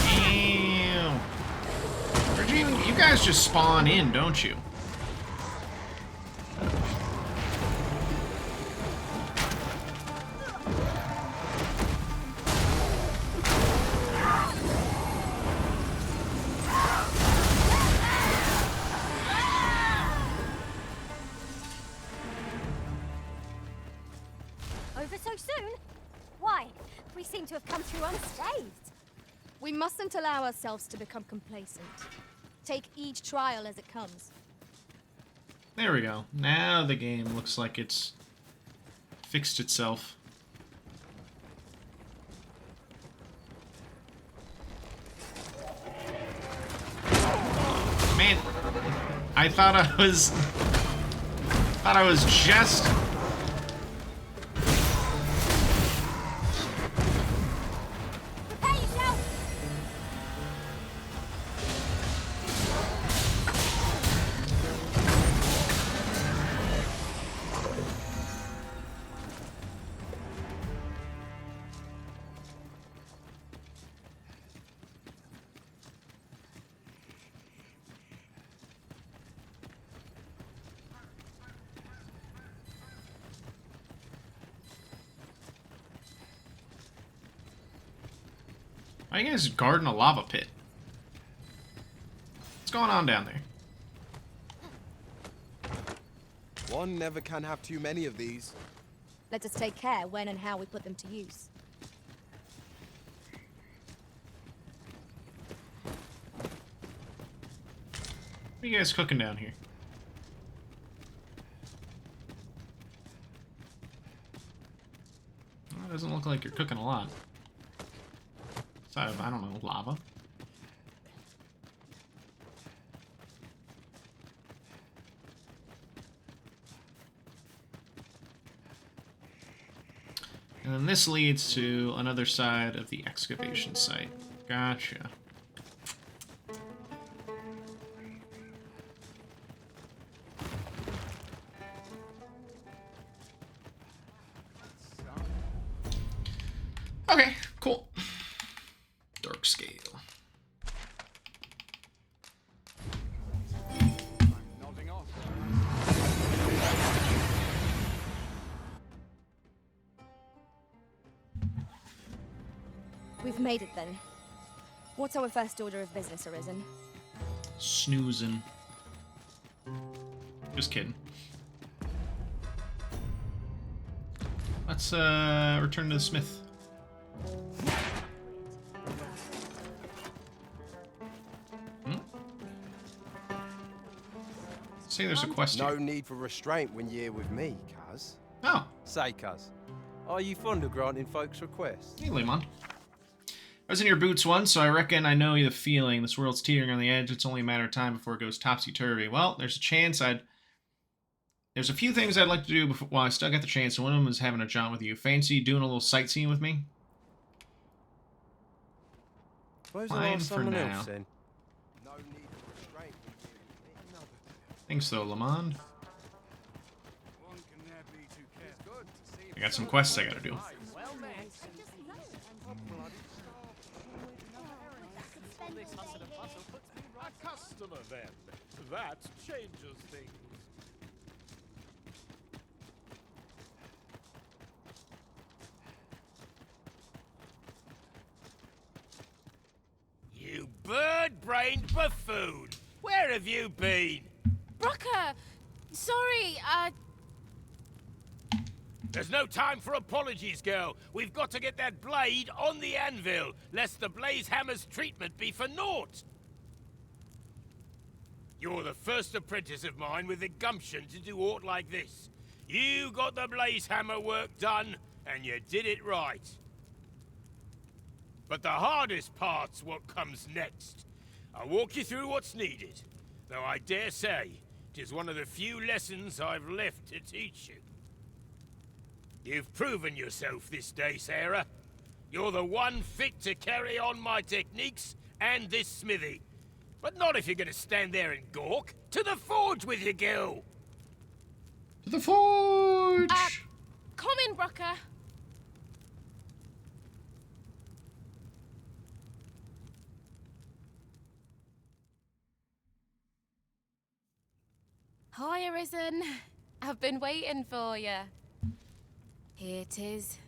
Damn. Where'd you guys just spawn in, don't you? Over so soon? Why? We seem to have come through unscathed. We mustn't allow ourselves to become complacent. Take each trial as it comes. There we go. Now the game looks like it's fixed itself. Man, I thought I was just Prepare yourself! Why are you guys guarding a lava pit? What's going on down there? One never can have too many of these. Let us take care when and how we put them to use. What are you guys cooking down here? Well, it doesn't look like you're cooking a lot. Aside of, I don't know, lava. And then this leads to another side of the excavation site. Gotcha. Okay, cool. Dark scale. We've made it then. What's our first order of business, Arisen? Snoozing. Just kidding. Let's return to the smith. Say there's a quest No here. need for restraint when you're with me, Kaz. Oh. Say, Kaz, are you fond of granting folks' requests? Hey, Lemon. I was in your boots once, so I reckon I know the feeling. This world's teetering on the edge. It's only a matter of time before it goes topsy-turvy. Well, there's a chance There's a few things I'd like to do before, while I still got the chance, and one of them is having a jaunt with you. Fancy doing a little sightseeing with me? Suppose Fine I'll ask for someone now. else then. Think so, Lamond. I got some quests I gotta do. A customer, then. That changes things. You bird-brained buffoon! Where have you been? Brocker! Sorry, There's no time for apologies, girl. We've got to get that blade on the anvil, lest the blaze hammer's treatment be for naught. You're the first apprentice of mine with the gumption to do aught like this. You got the blaze hammer work done, and you did it right. But the hardest part's what comes next. I'll walk you through what's needed, though I dare say it is one of the few lessons I've left to teach you. You've proven yourself this day, Sarah. You're the one fit to carry on my techniques and this smithy. But not if you're gonna stand there and gawk. To the forge with you, girl! To the forge! come in, Brocker. Hi, Arisen. I've been waiting for you. Here it is.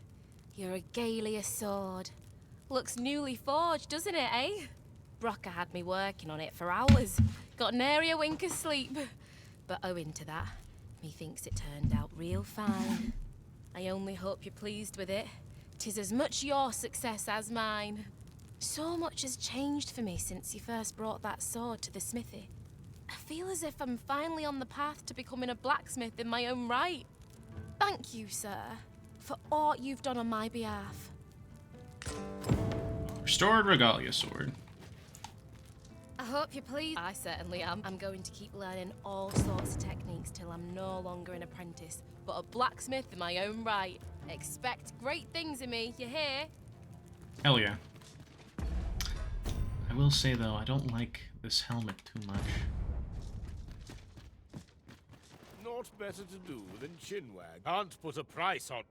Your regalia sword. Looks newly forged, doesn't it, eh? Brocker had me working on it for hours. Got nary a wink of sleep. But owing to that, methinks it turned out real fine. I only hope you're pleased with it. 'Tis as much your success as mine. So much has changed for me since you first brought that sword to the smithy. I feel as if I'm finally on the path to becoming a blacksmith in my own right. Thank you, sir, for all you've done on my behalf. Restored regalia sword. I hope you're pleased. I certainly am. I'm going to keep learning all sorts of techniques till I'm no longer an apprentice, but a blacksmith in my own right. Expect great things of me, you hear? Hell yeah. I will say though, I don't like this helmet too much. Naught better to do than chinwag. Can't put a price on...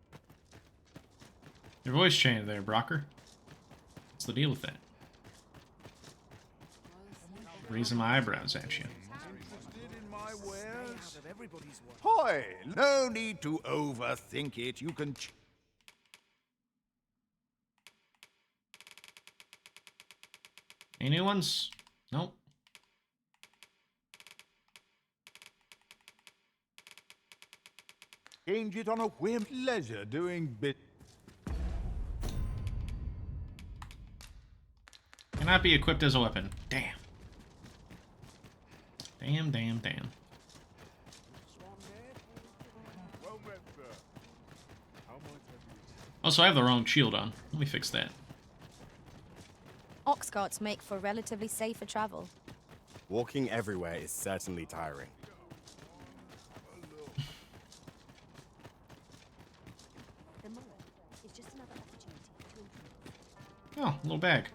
Your voice changed there, Brocker. What's the deal with that? Raising my eyebrows at you. Hoy! No need to overthink it. You can... Any new ones? Nope. change it on a whim. Pleasure doing bit... Cannot be equipped as a weapon. Damn. Damn, damn, damn. Also, I have the wrong shield on. Let me fix that. Ox carts make for relatively safer travel. Walking everywhere is certainly tiring. The mullet is just another opportunity to improve. Oh, a little bag.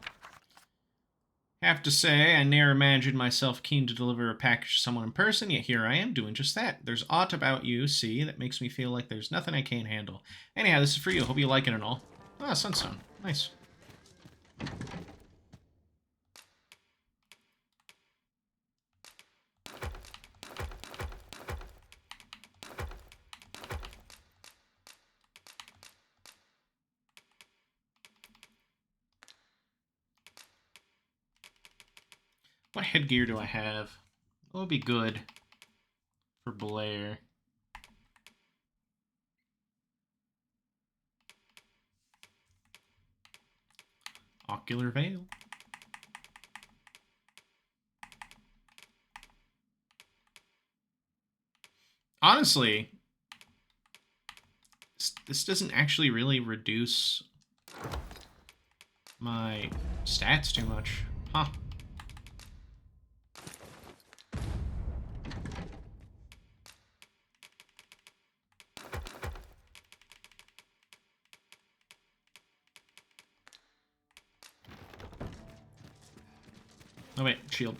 Have to say, I ne'er imagined myself keen to deliver a package to someone in person, yet here I am doing just that. There's aught about you, see, that makes me feel like there's nothing I can't handle. Anyhow, this is for you. Hope you like it and all. Ah, sunstone. Nice. What headgear do I have? What would be good for Blair? Ocular veil. Honestly, this doesn't actually really reduce my stats too much. Huh. Oh wait, shield.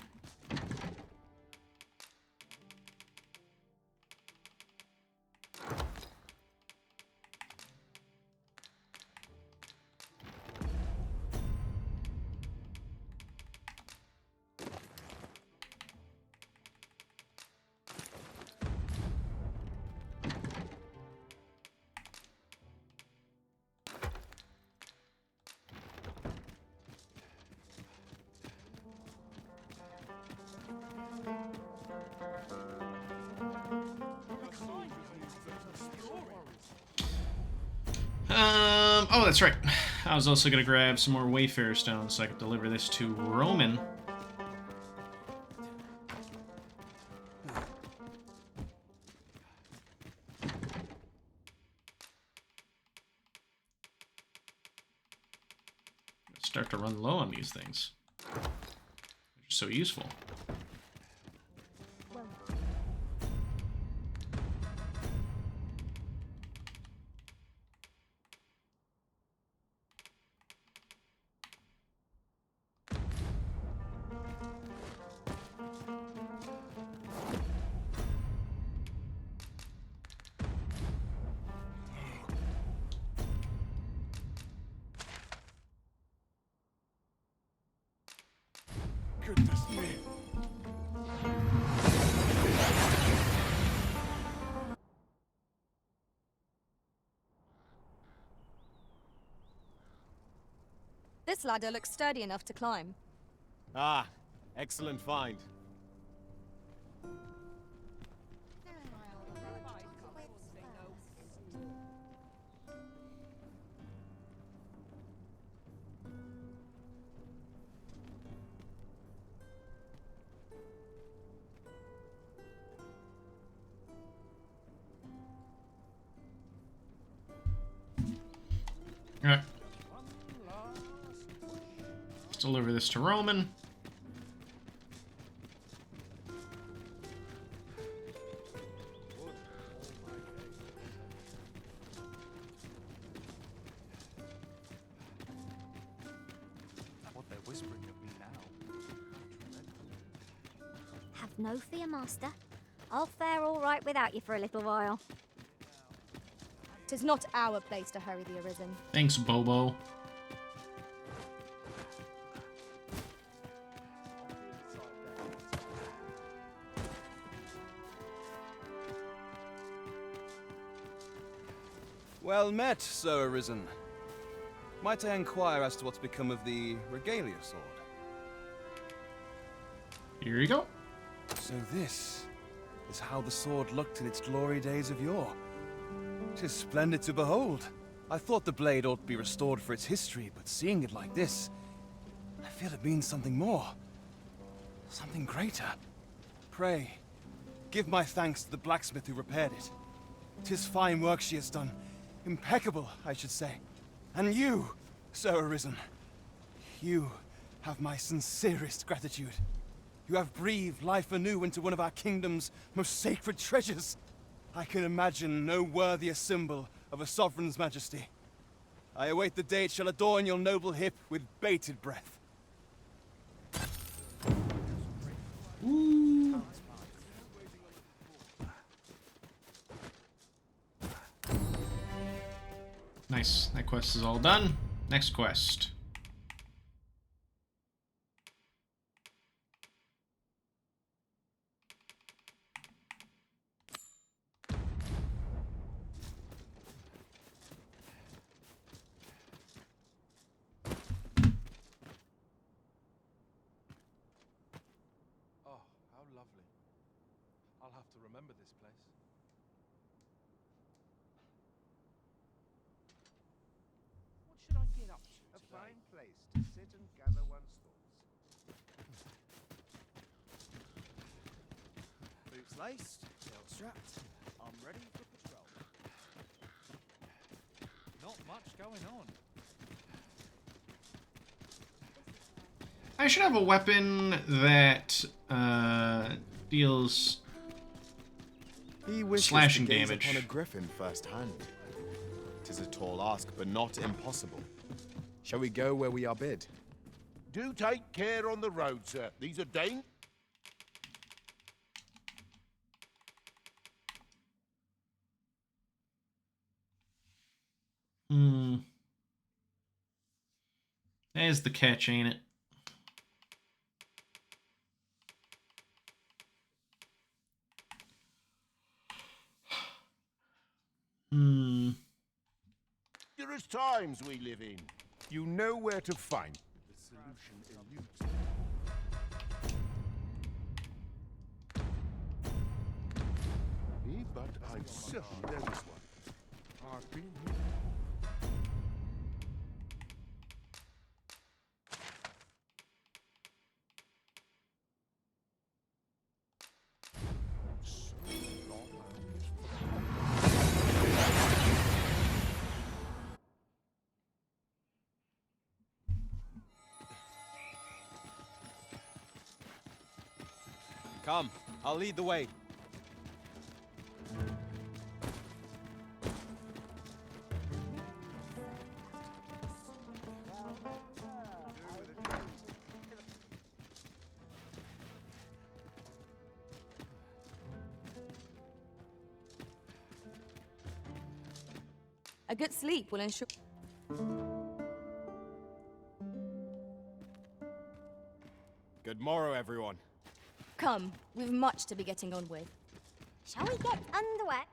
Oh, that's right. I was also gonna grab some more Wayfarer stones so I could deliver this to Roman. Start to run low on these things. They're just so useful. Goodness me. This ladder looks sturdy enough to climb. Ah, excellent find. Alright. Let's deliver this to Roman. What they're whispering of me now. Have no fear, Master. I'll fare all right without you for a little while. 'Tis not our place to hurry the Arisen. Thanks, Bobo. Well met, Sir Arisen. Might I inquire as to what's become of the regalia sword? Here you go. So this is how the sword looked in its glory days of yore. 'Tis splendid to behold. I thought the blade ought to be restored for its history, but seeing it like this, I feel it means something more. Something greater. Pray, give my thanks to the blacksmith who repaired it. 'Tis fine work she has done. Impeccable, I should say. And you, Sir Arisen, you have my sincerest gratitude. You have breathed life anew into one of our kingdom's most sacred treasures. I can imagine no worthier symbol of a sovereign's majesty. I await the day it shall adorn your noble hip with bated breath. Ooh. Nice. That quest is all done. Next quest. Oh, how lovely. I'll have to remember this place. What should I get up to today? A fine place to sit and gather one's thoughts. Boots laced, belt strapped. I'm ready for patrol. Not much going on. I should have a weapon that deals He wishes slashing to gaze damage. upon a griffin firsthand. 'Tis a tall ask, but not impossible. Shall we go where we are bid? Do take care on the road, sir. These are dangerous. There's the catch, ain't it? Dangerous times we live in. You know where to find. The solution eludes me, but I'm certain there is one. I've been here. Come, I'll lead the way. A good sleep will ensure. Good morrow, everyone. Come, we've much to be getting on with. Shall we get underway?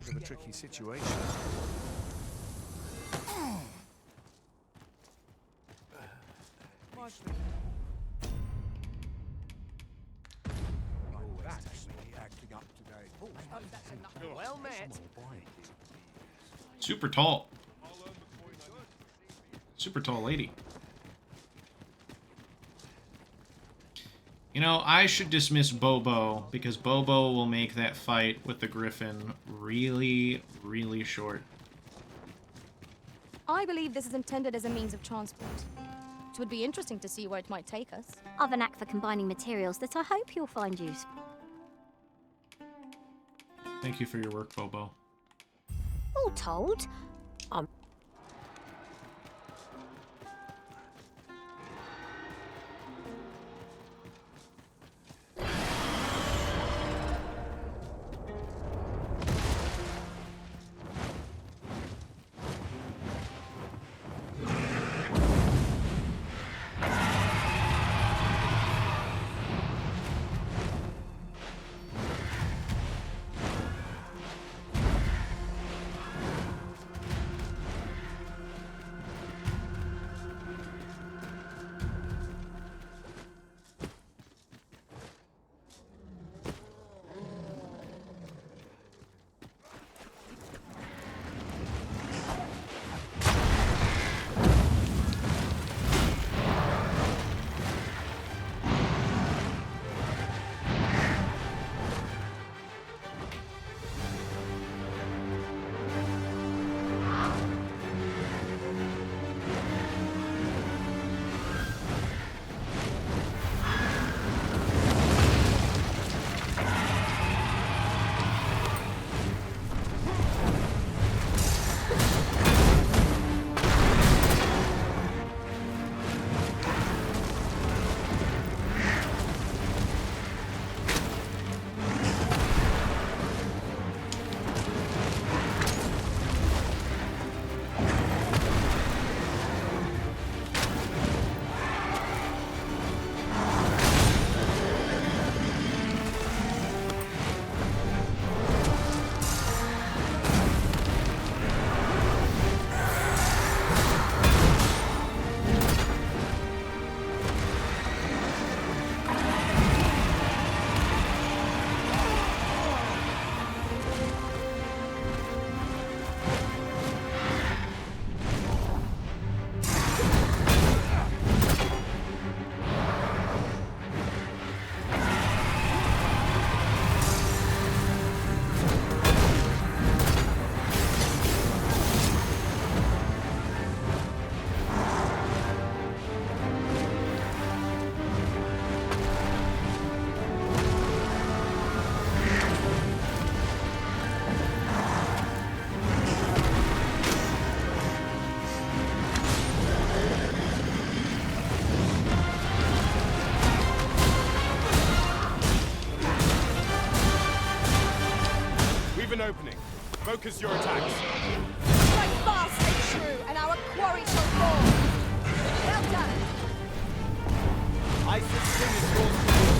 Bit of a tricky situation. That's me acting up today. Well met. Super tall. Super tall lady. You know, I should dismiss Bobo, because Bobo will make that fight with the Griffin really, really short. I believe this is intended as a means of transport. It would be interesting to see where it might take us. I've an knack for combining materials that I hope you'll find useful. Thank you for your work, Bobo. All told, I'm... Leave an opening. Focus your attacks. Strike fast and true, and our quarry shall fall. Well done. Isis King is yours to rule.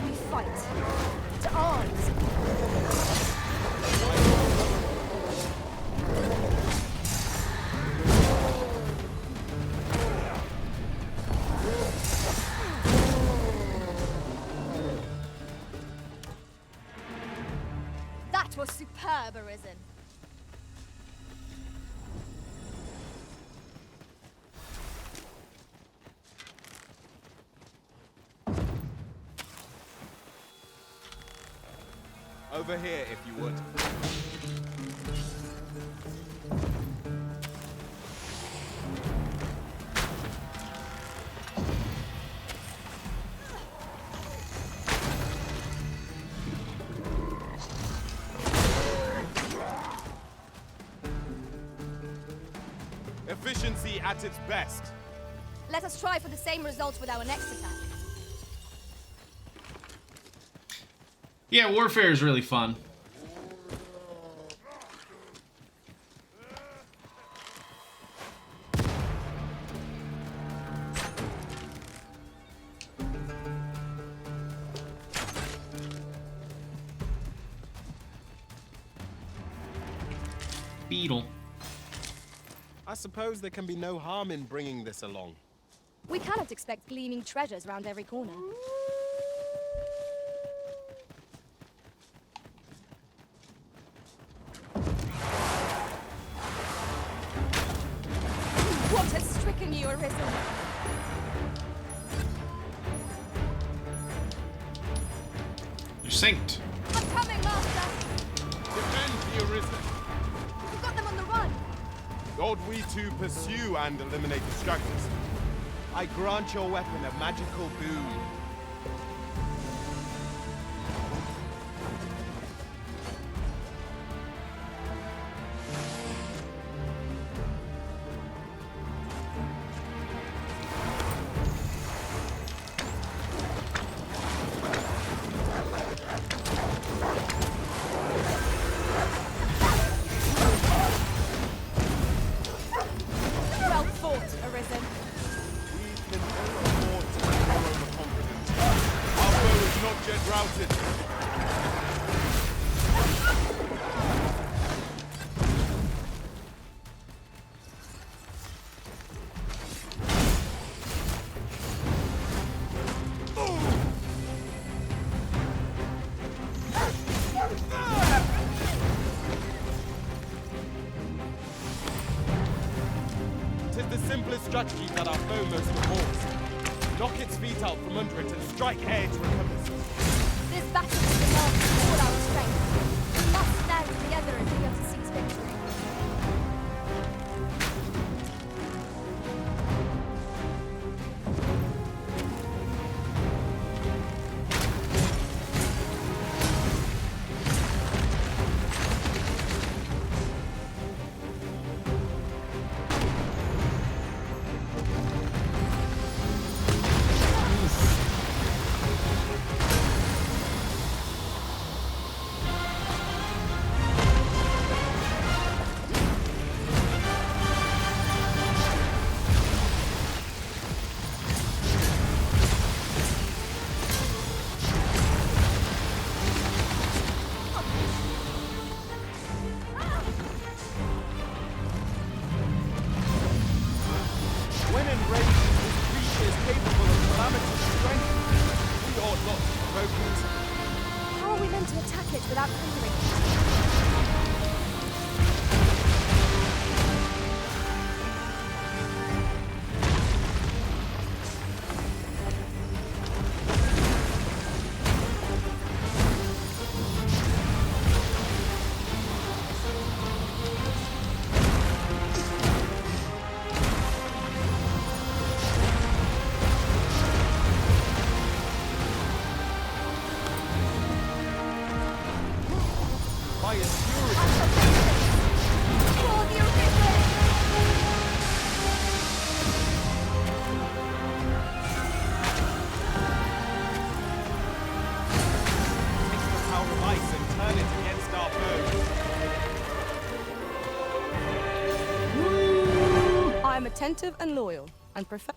We fight. To arms. That was superb, Arisen. Over here, if you would. Efficiency at its best. Let us try for the same results with our next attack. Yeah, warfare is really fun. Beetle. I suppose there can be no harm in bringing this along. We cannot expect gleaming treasures round every corner. What has stricken you, Arisen? You're synced. I'm coming, Master! Defend the Arisen. We've got them on the run! Ought we to pursue and eliminate distractors? I grant your weapon a magical boon. Well fought, Arisen. We can ill afford to be overconfident. Our foe is not yet routed. Tis the simplest strategy that our foe most abhors. Knock its feet out from under it and strike ere it recovers. This battle demands all our strength. We must stand together if we are to seize victory. When enraged, this creature is capable of calamitous strength. We ought not to provoke it. How are we meant to attack it without hindering it? attentive and loyal, and prefer.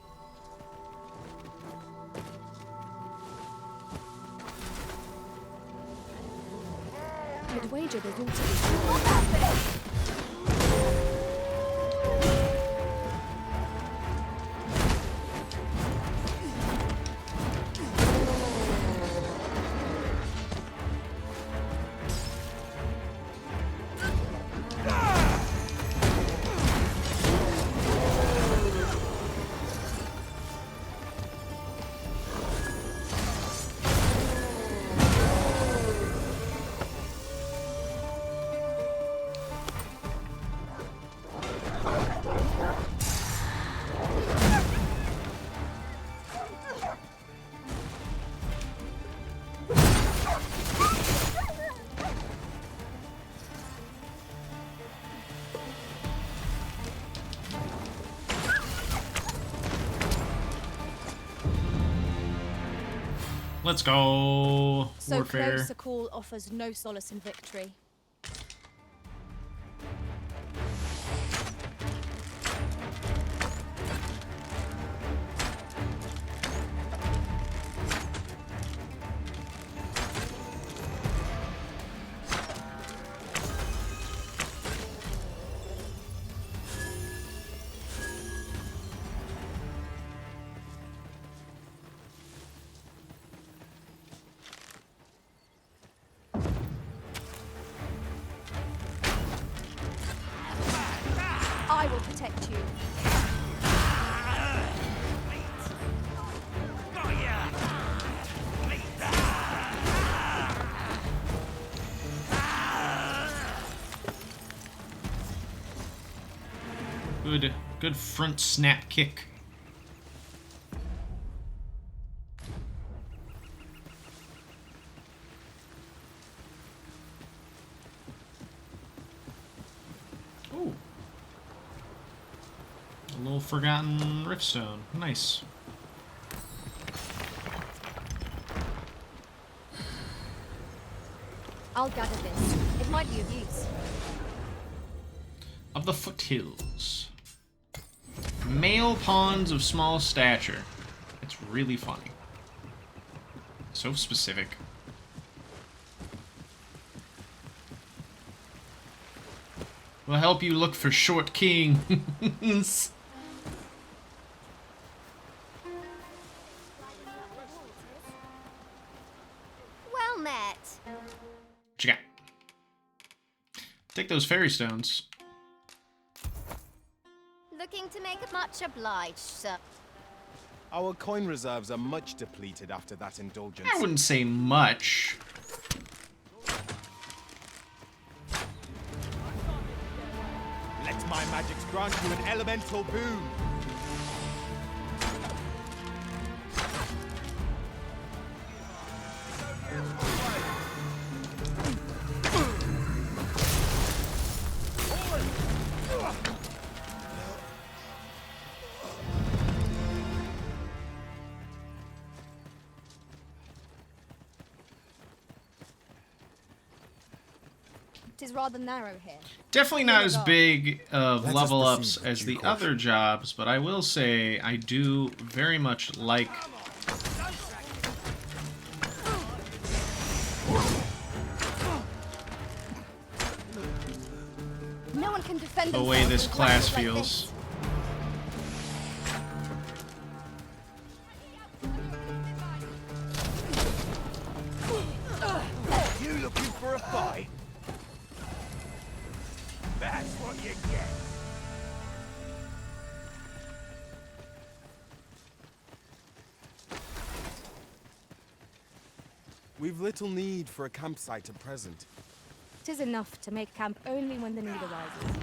I'd wager there's also. Let's go. So Warfare. close a call offers no solace in victory. I will protect you. Good front snap kick. Ooh. A little forgotten riftstone. Nice. I'll gather this. It might be of use. Of the foothills. Male pawns of small stature. It's really funny. So specific. We'll help you look for short kings. Well met. What you got? Take those fairy stones. Looking to make it much obliged, sir. Our coin reserves are much depleted after that indulgence. I wouldn't say much. Let my magics grant you an elemental boon. It is rather narrow here. Definitely not as big of Let us level ups proceed with as due the caution. other jobs, but I will say I do very much like No one can defend the way themselves this with class weapons like feels. this. You looking for a fight? That's what you get. We've little need for a campsite at present. It is enough to make camp only when the need arises.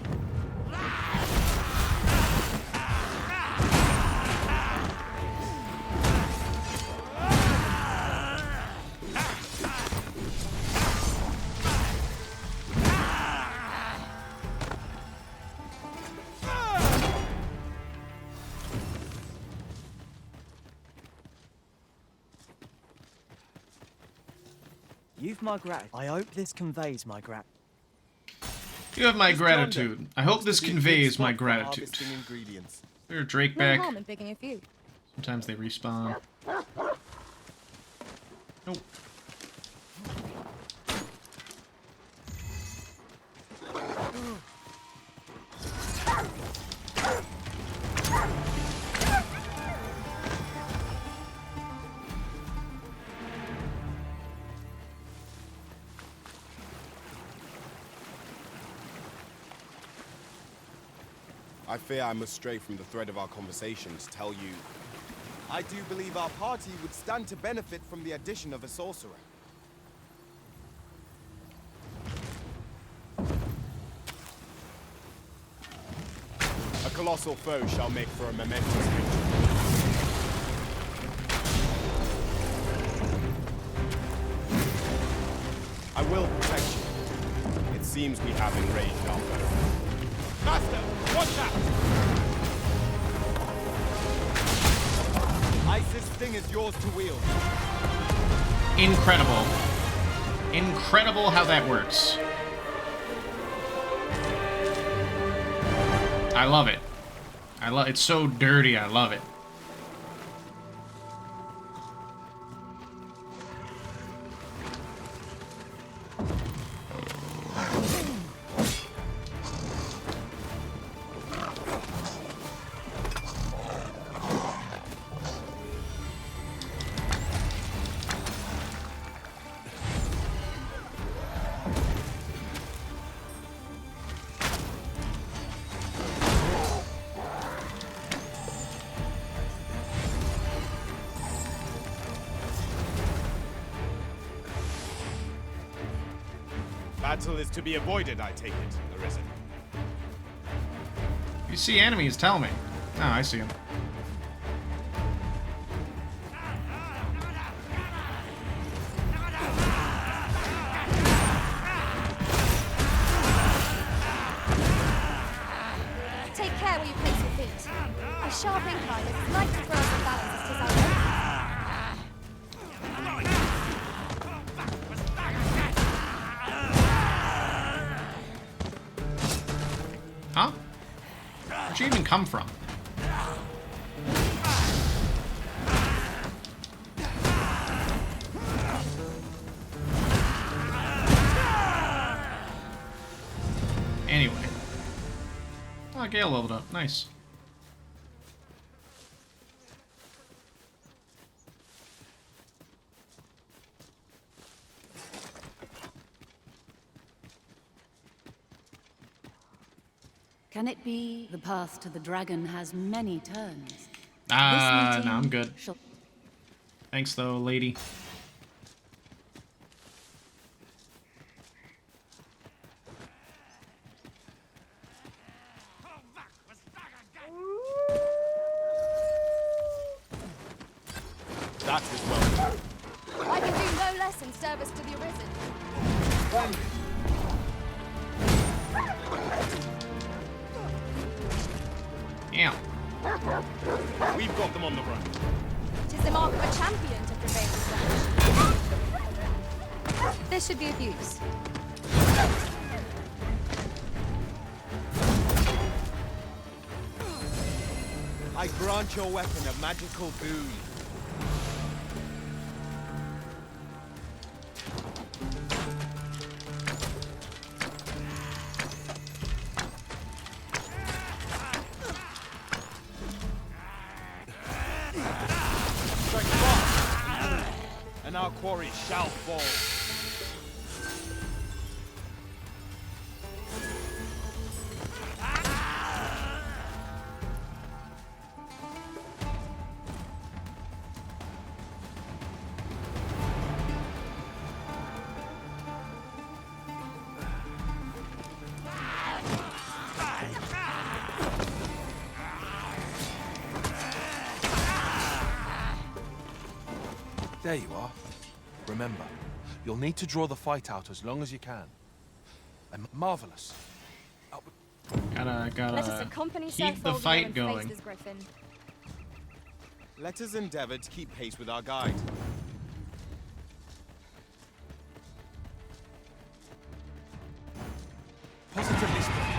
You've my gratitude. I hope this conveys my gratitude. You have my This gratitude. yonder I hope this must be a good conveys my spot for gratitude. harvesting ingredients. We're Drake No back. harm in picking a few. Sometimes they respawn. Nope. I fear I must stray from the thread of our conversation to tell you, I do believe our party would stand to benefit from the addition of a sorcerer. A colossal foe shall make for a momentous victory. I will protect you. It seems we have enraged our foe. Master, watch out! Isis thing is yours to wield. Incredible. Incredible how that works. I love it. It's so dirty, I love it. Battle is to be avoided, I take it, Arisen. If you see enemies, tell me. Oh, I see them. Take care where you place your feet. A sharp incline is as light to throw off the balance as 'tis our own. Huh? Where'd you even come from? Anyway. Oh, Gale leveled up. Nice. Can it be the path to the dragon has many turns? No, I'm good. Thanks, though, lady. That is well. I can do no less in service to the Arisen. Yeah. We've got them on the run. 'Tis the mark of a champion to prevail with such. This should be of use. I grant your weapon a magical boon. Strike fast, and our quarry shall fall. There you are. Remember, you'll need to draw the fight out as long as you can. And marvelous. Let us Gotta accompany keep Sir the Folger fight and going. face this griffin. Let us endeavor to keep pace with our guide. Positively splendid.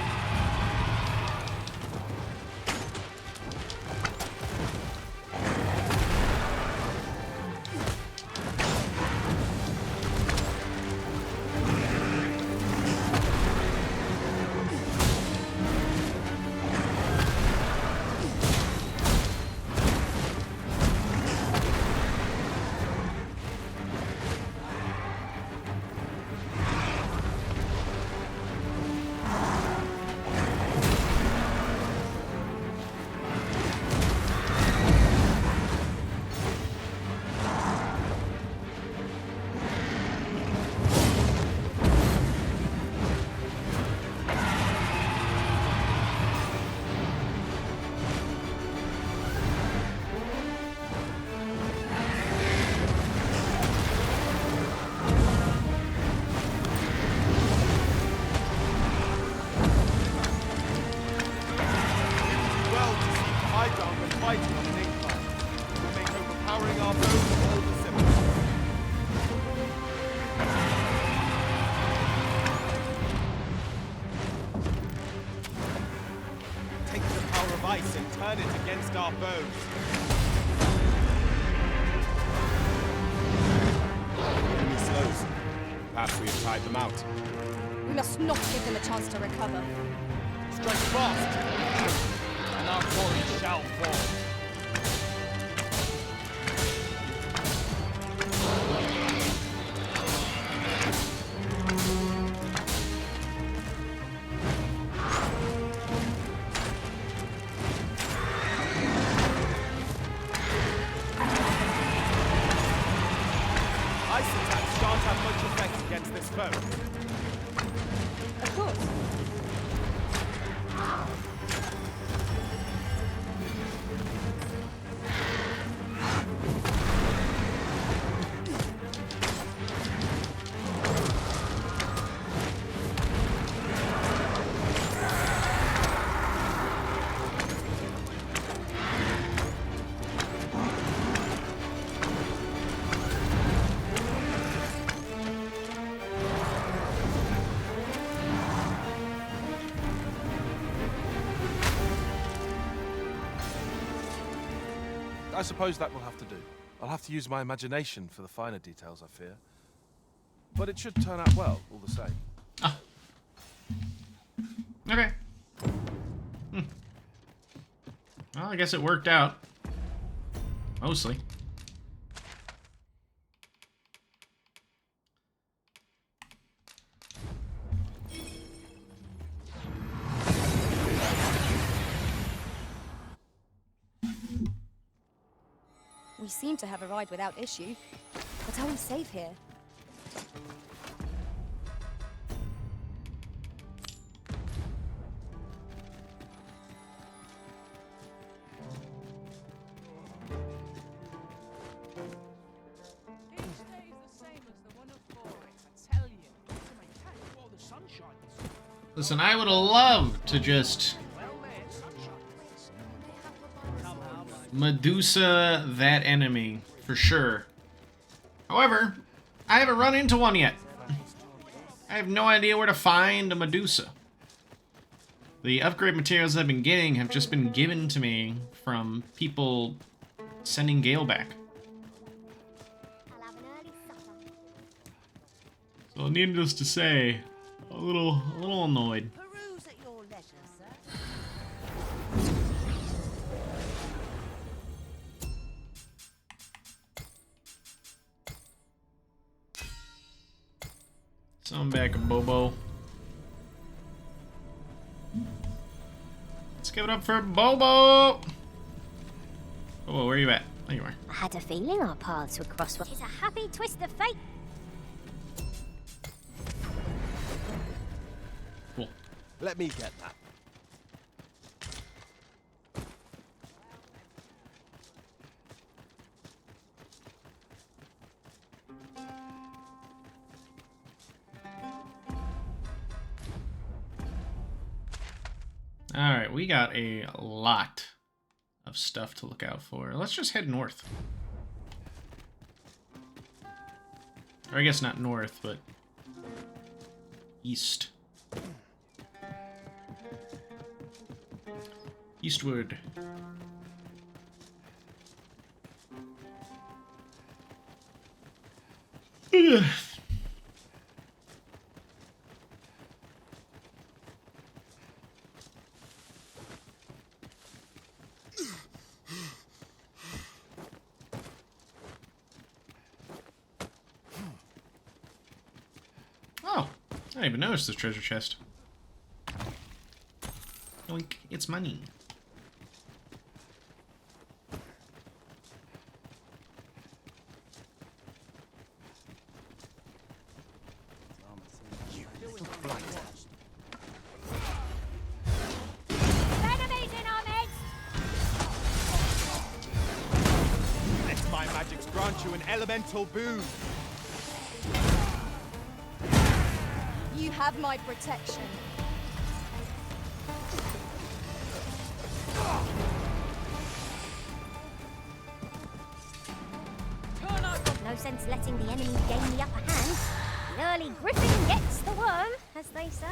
Powering our bows to hold the simple. Take the power of ice and turn it against our bows. Enemy slows. Perhaps we have tied them out. We must not give them a chance to recover. Strike fast! And our glory shall fall. Ice attacks shan't have much effect against this foe. Of course. I suppose that will have to do. I'll have to use my imagination for the finer details, I fear. But it should turn out well, all the same. Okay. Well, I guess it worked out. Mostly. We seem to have arrived without issue. But are we safe here? Listen, I would have loved to just Medusa that enemy, for sure. However, I haven't run into one yet. I have no idea where to find a Medusa. The upgrade materials I've been getting have just been given to me from people sending Gale back. So needless to say, a little annoyed. So I'm back at Bobo. Let's give it up for Bobo! Bobo, where are you at? There you are. I had a feeling our paths would cross. It's a happy twist of fate. Cool. Let me get that. Alright, we got a lot of stuff to look out for. Let's just head north. Or I guess not north, but east. Eastward. Ugh. Oh, I didn't even notice this treasure chest. Yoink, it's money. Enemies in our midst! Let my magics grant you an elemental boon. You have my protection. No sense letting the enemy gain the upper hand. The early griffin gets the worm, as they say.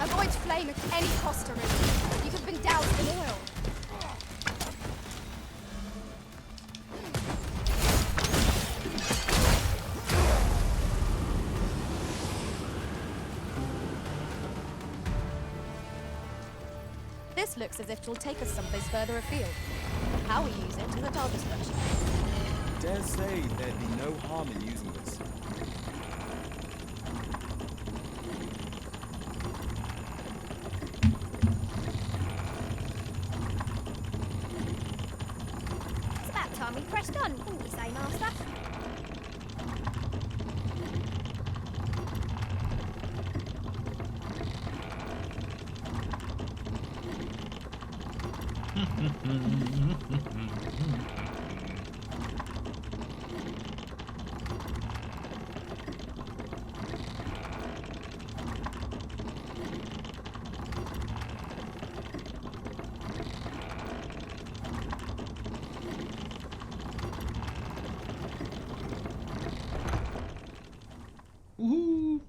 Avoid flame at any cost, Arisen. You have been doused in oil. This looks as if it'll take us someplace further afield. How we use it is at our discretion. Dare say there'd be no harm in using this. It's about time we pressed on, wouldn't you say, Master? Woohoo!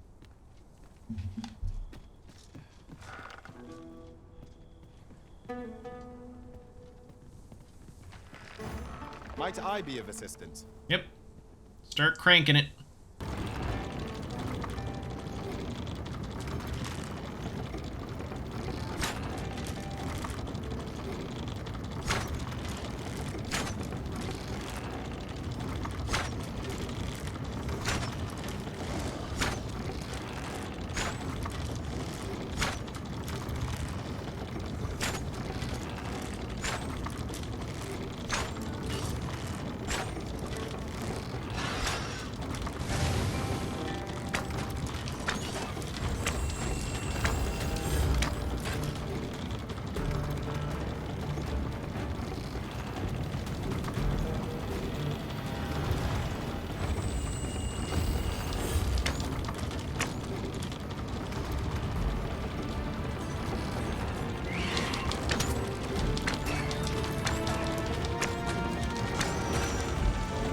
Might I be of assistance? Yep. Start cranking it.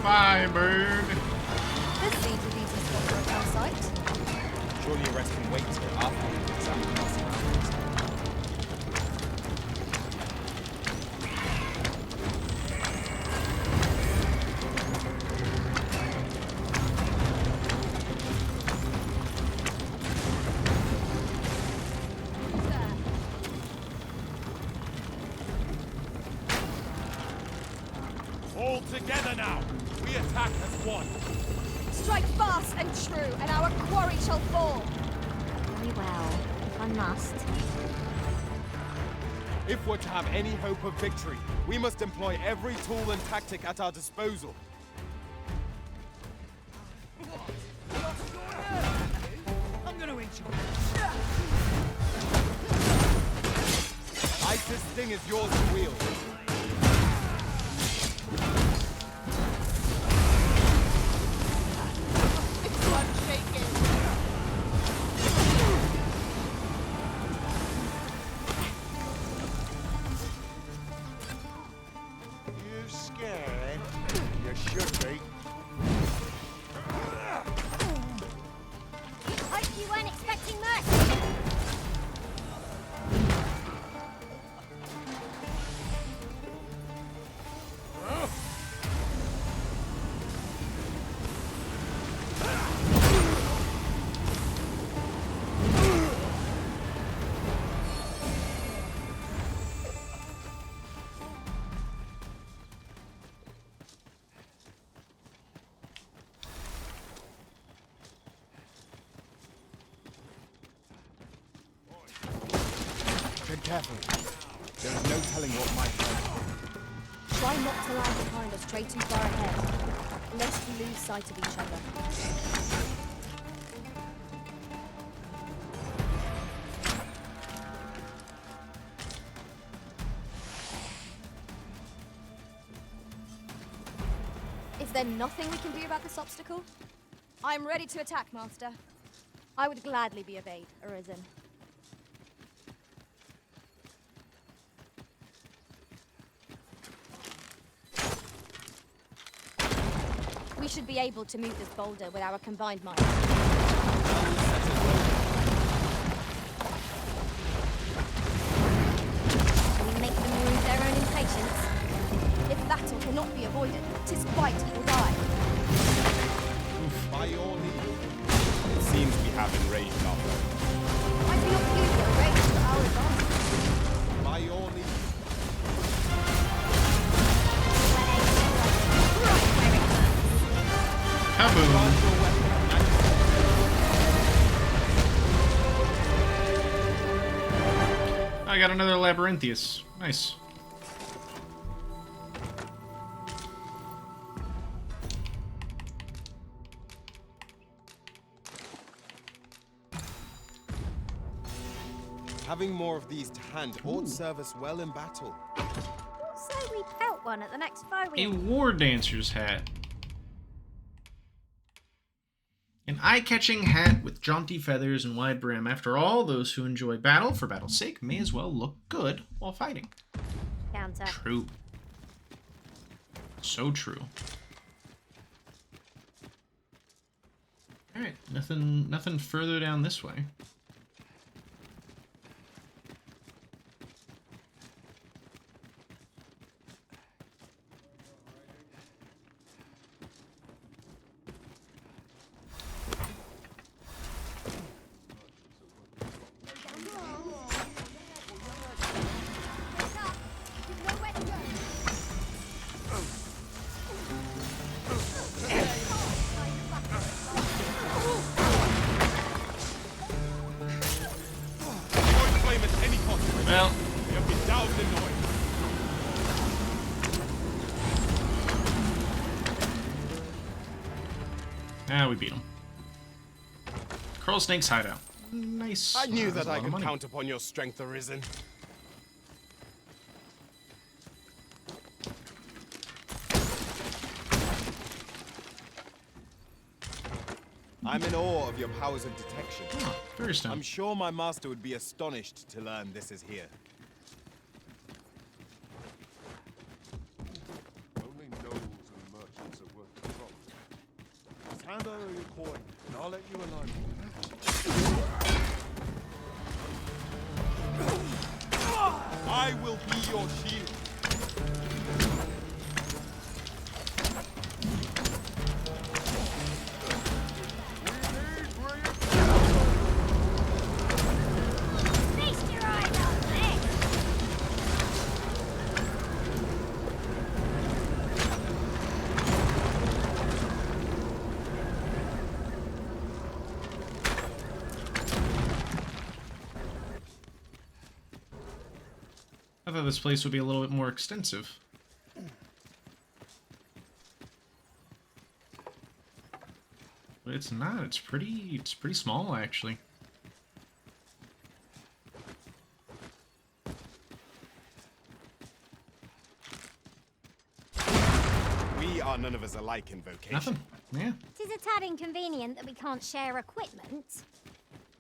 Bye, bird. This seems an easy spot for a campsite. Surely a rest can wait till after we examine our surroundings. All together now! We attack as one! Strike fast and true, and our quarry shall fall. Very well, if I must. If we're to have any hope of victory, we must employ every tool and tactic at our disposal. I'm gonna enjoy Isis Sting is yours to wield. You scared? You should be. Hope you weren't expecting much. Tread carefully. There is no telling what might happen. Try not to lag behind or stray too far ahead, lest we lose sight of each other. there nothing we can do about this obstacle? I'm ready to attack, Master. I would gladly be obeyed, Arisen. We should be able to move this boulder with our combined might. We make them lose their own impatience. If battle cannot be avoided, 'tis fight or die. By your leave. It seems we have enraged our foe. I do not use your rage for our advantage. By your leave. Kaboom! I got another Labyrinthius. Nice. Having more of these to hand ought serve us well in battle. So we pelt one at the next foe we... A War Dancer's hat. An eye-catching hat with jaunty feathers and wide brim. After all, those who enjoy battle for battle's sake may as well look good while fighting. Counter. True. So true. Alright, nothing further down this way. Well, you've been doused in noise. we beat him. Curl Snake's hideout. Nice. I knew That's that a I lot of could money. count upon your strength, Arisen. I'm in awe of your powers of detection. Oh, very stout. I'm sure my master would be astonished to learn this is here. Only nobles and merchants are worth the trouble. Hand over your coin, and I'll let you alone. I will be your shield. Feast your eyes on this! I thought this place would be a little bit more extensive. But it's not. It's pretty small, actually. We are none of us alike in vocation. Nothing. Yeah. It is a tad inconvenient that we can't share equipment.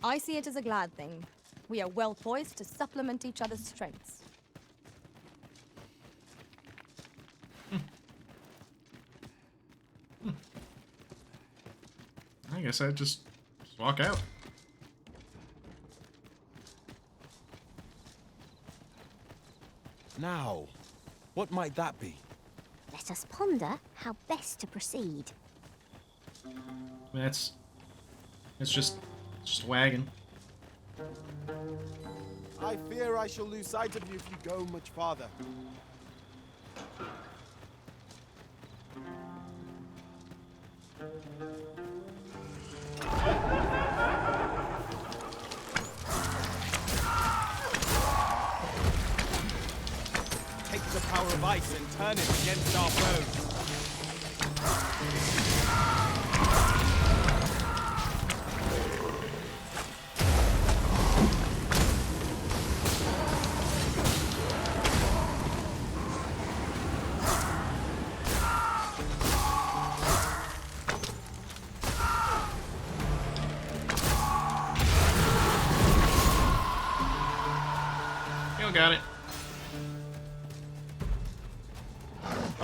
I see it as a glad thing. We are well poised to supplement each other's strengths. I guess I'd just walk out. Now, what might that be? Let us ponder how best to proceed. It's just a wagon. I fear I shall lose sight of you if you go much farther. Take the power of ice and turn it against our foes.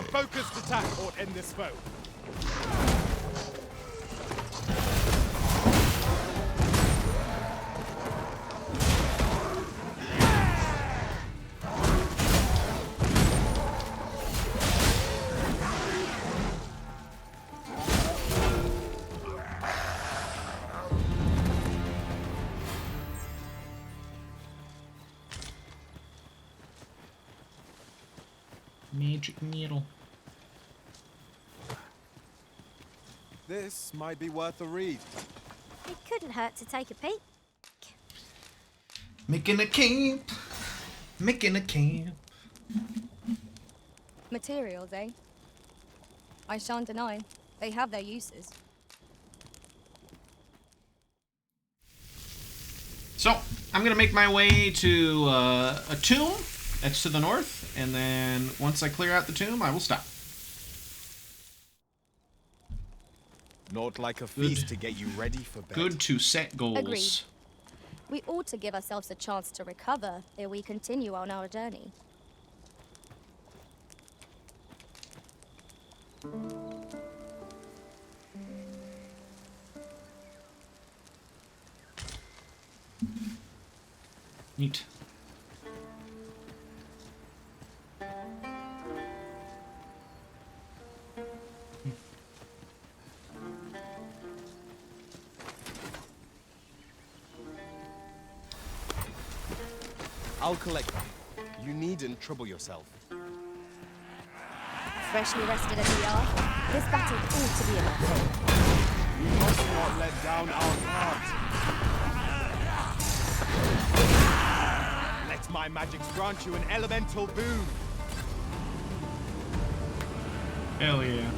focused attack ought end this foe. Magic needle. This might be worth a read. It couldn't hurt to take a peek. Making a camp. Making a camp. Materials, eh? I shan't deny. They have their uses. So, I'm gonna make my way to a tomb that's to the north, and then once I clear out the tomb, I will stop. Not like a feast to get you ready for bed. Good to set goals. Agreed. We ought to give ourselves a chance to recover ere we continue on our journey. Neat. I'll collect them. You needn't trouble yourself. Freshly rested as we are, this battle ought to be enough. We must not let down our guard. Let my magics grant you an elemental boon. Hell yeah.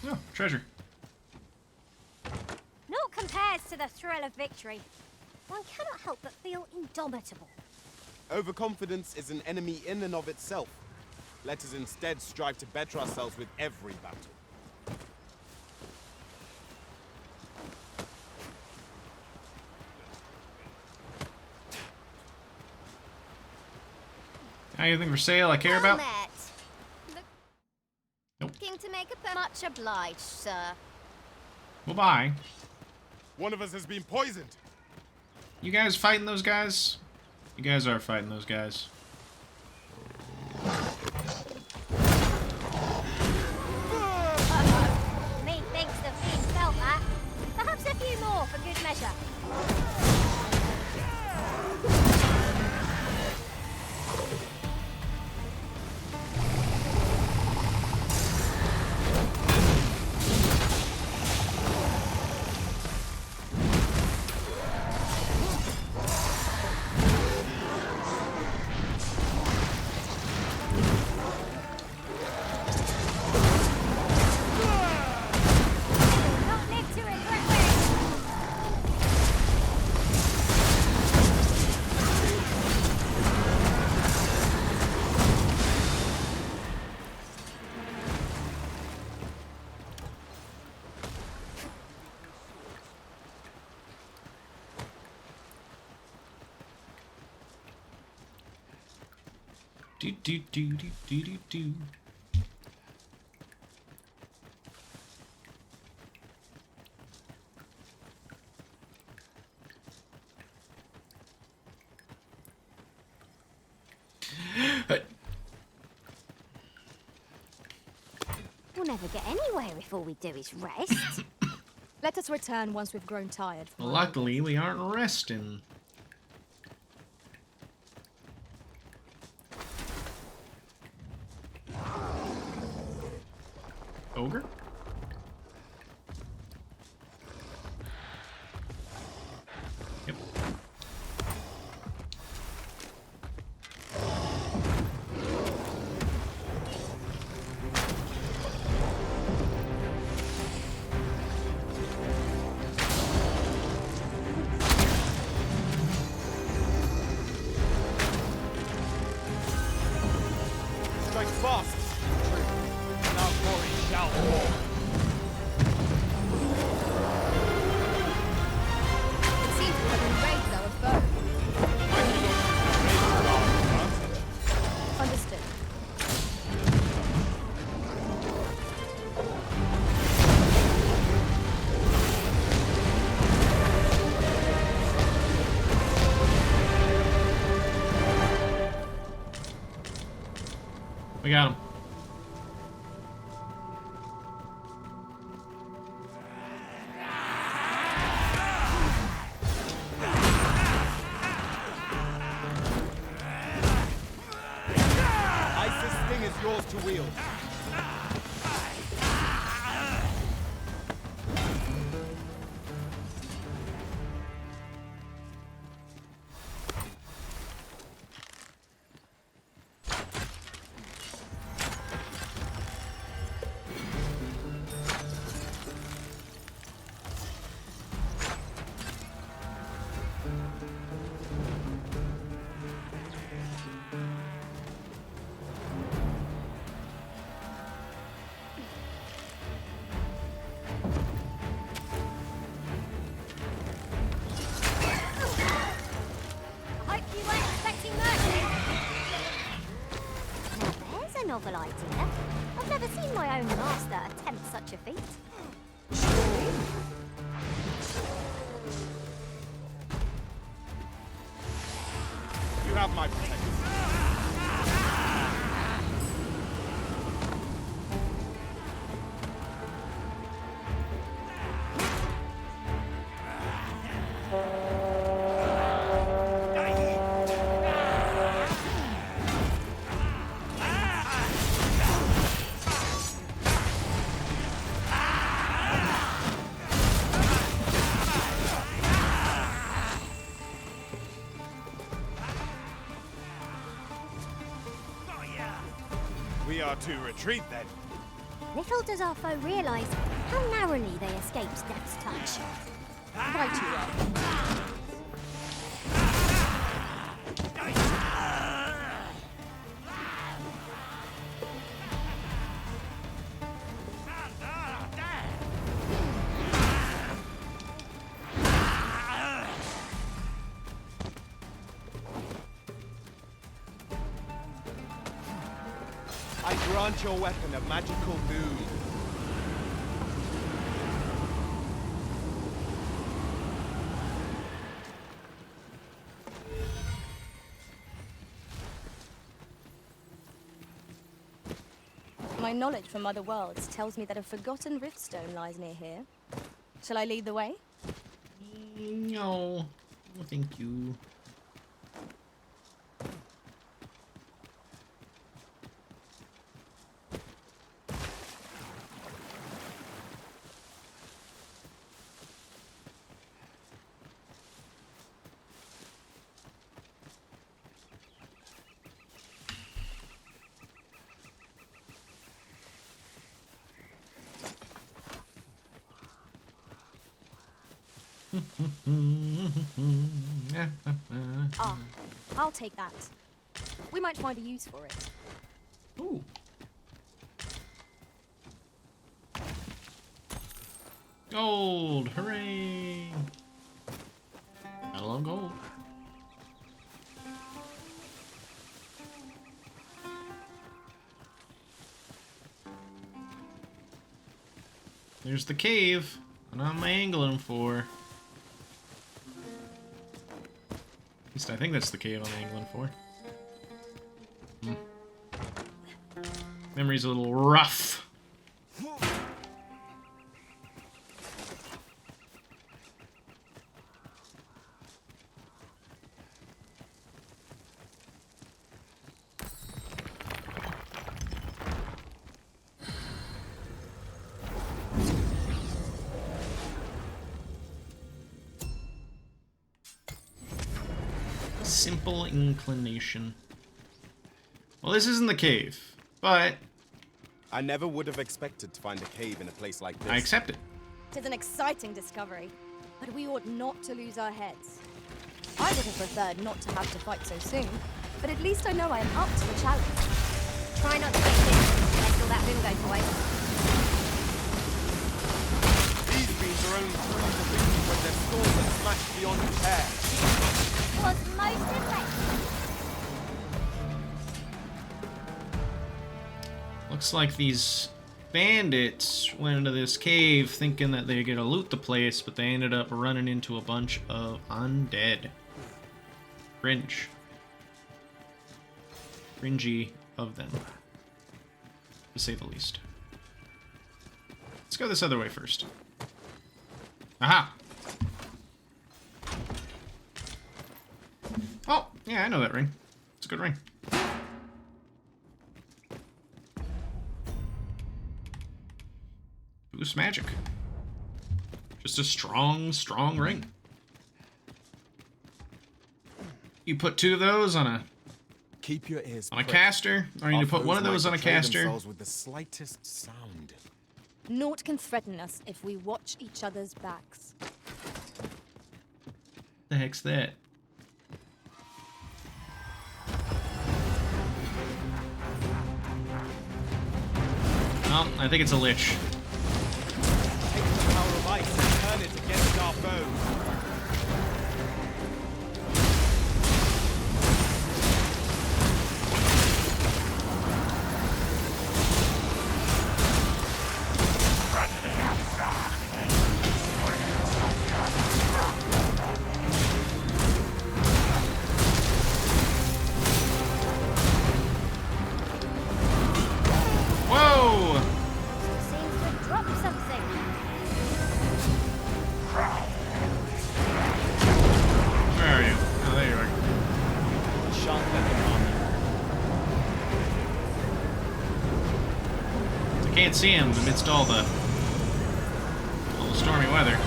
Oh, treasure. Naught compares to the thrill of victory. One cannot help but feel indomitable. Overconfidence is an enemy in and of itself. Let us instead strive to better ourselves with every battle. Anything for sale I care about? Looking to make a much obliged, sir. Well, bye. One of us has been poisoned. You guys fighting those guys? You guys are fighting those guys. Methinks the fiend felt that. Perhaps a few more for good measure. Do do do do do do do. We'll never get anywhere if all we do is rest. Let us return once we've grown tired. Well, luckily, we aren't resting. Ogre? Yep. Strike fast. And our glory shall fall. It seems we have been raised our foe. Might we not use our razor to our advantage? We got him. Isis Sting is yours to wield. Hope you weren't expecting mercy. Now there's a novel idea. I've never seen my own master attempt such a feat. You have my protection. We are to retreat then. Little does our foe realise how narrowly they escaped death's touch. Right you are. I grant your weapon a magical boon. My knowledge from other worlds tells me that a forgotten riftstone lies near here. Shall I lead the way? No. No, thank you. Ah, I'll take that. We might find a use for it. Ooh. Gold! Hooray! I love gold. There's the cave. What am I angling for? At least I think that's the cave I'm angling for. Memory's a little rough. Simple inclination. Well, this isn't the cave, but I never would have expected to find a cave in a place like this. I accept it. It is an exciting discovery, but we ought not to lose our heads. I would have preferred not to have to fight so soon, but at least I know I am up to the challenge. Try not to get hit. That's all that bingo boy. These beams are only true to victory when their swords are smashed beyond repair. Was most effective. Looks like these bandits went into this cave thinking that they're gonna loot the place, but they ended up running into a bunch of undead. Cringe. Cringy of them. to say the least. Let's go this other way first. Aha! Oh, yeah, I know that ring. It's a good ring. Boost magic. Just a strong, strong ring. You put 2 of those on a Keep your ears on a caster, or you need to put one of those on a caster. With the slightest sound. Naught can threaten us if we watch each other's backs. The heck's that? Well, I think it's a lich. Take the power of ice and turn it against our foes. Can't see him amidst all the stormy weather.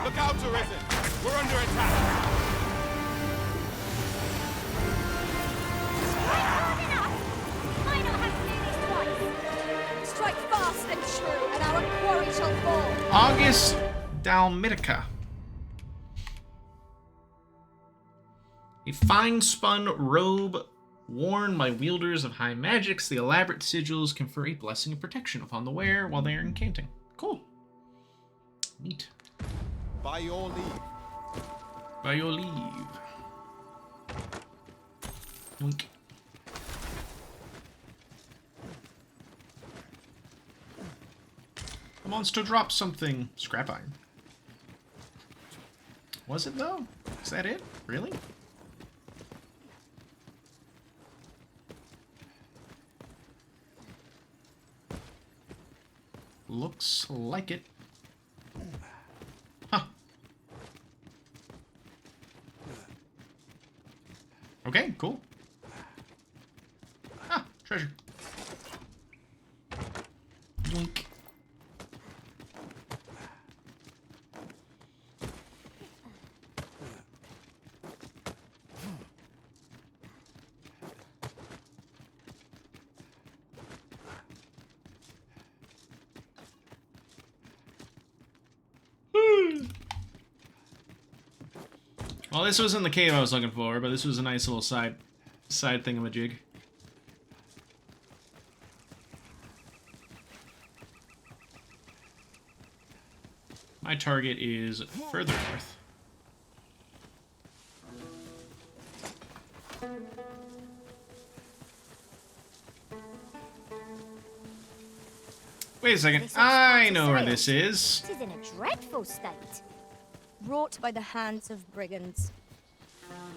Look out, Arisen! We're under attack! August Dalmitica. A fine-spun robe worn by wielders of high magics. The elaborate sigils confer a blessing of protection upon the wearer while they are incanting. Cool. Neat. By your leave. By your leave. Wink. The monster dropped something. Scrap iron. Was it though? Is that it? Really? Looks like it. Huh. Okay, cool. Ah, treasure. Yoink. Well, this wasn't the cave I was looking for, but this was a nice little side thingamajig. My target is further north. Wait a second. I know where this is. It is in a dreadful state. Wrought by the hands of brigands.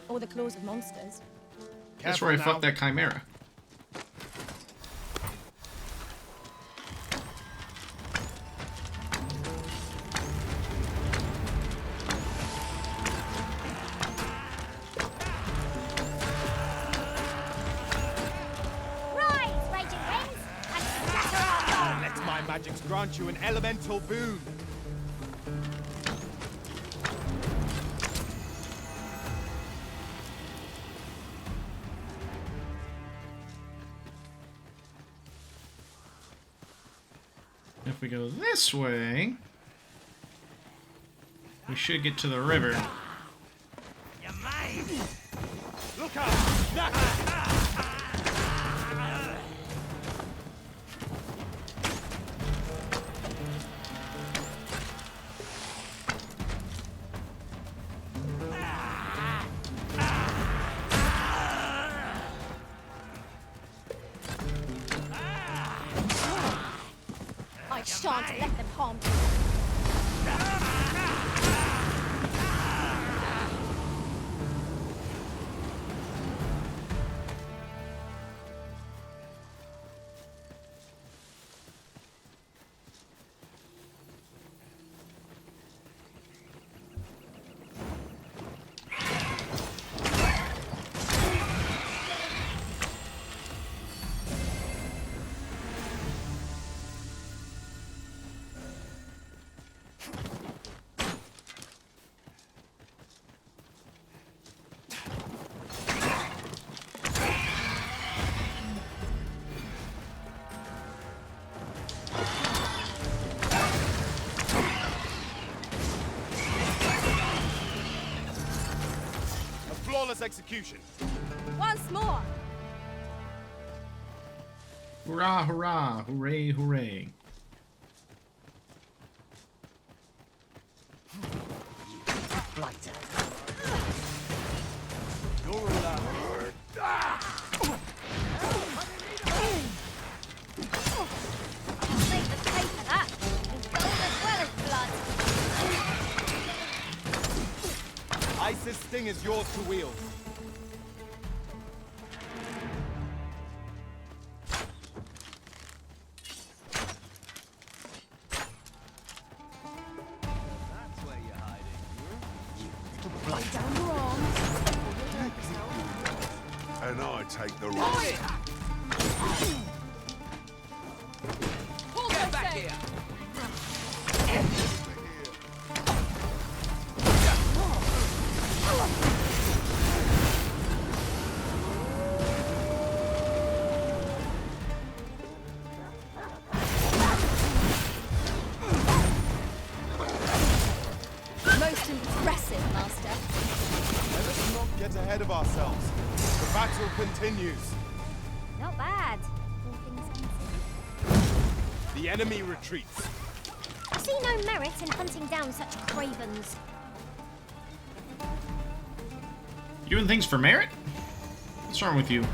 Or the claws of monsters. That's where I fucked that chimera. Rise, raging winds, and scatter our foes! Let my magics grant you an elemental boon. If we go this way, we should get to the river. You're mine. Look out! can't let them harm you. Flawless execution. Once more. Hurrah, hurrah, hooray, hooray. Blighter. You're allowed. I'll make the pay for that. It's gold as well as blood. Ice's sting is yours to wield. Down your arms. And I take the right. Get back here. Most impressive, Master. Let us not get ahead of ourselves. The battle continues. Not bad, all things considered. The enemy retreats. I see no merit in hunting down such cravens. You doing things for merit? What's wrong with you?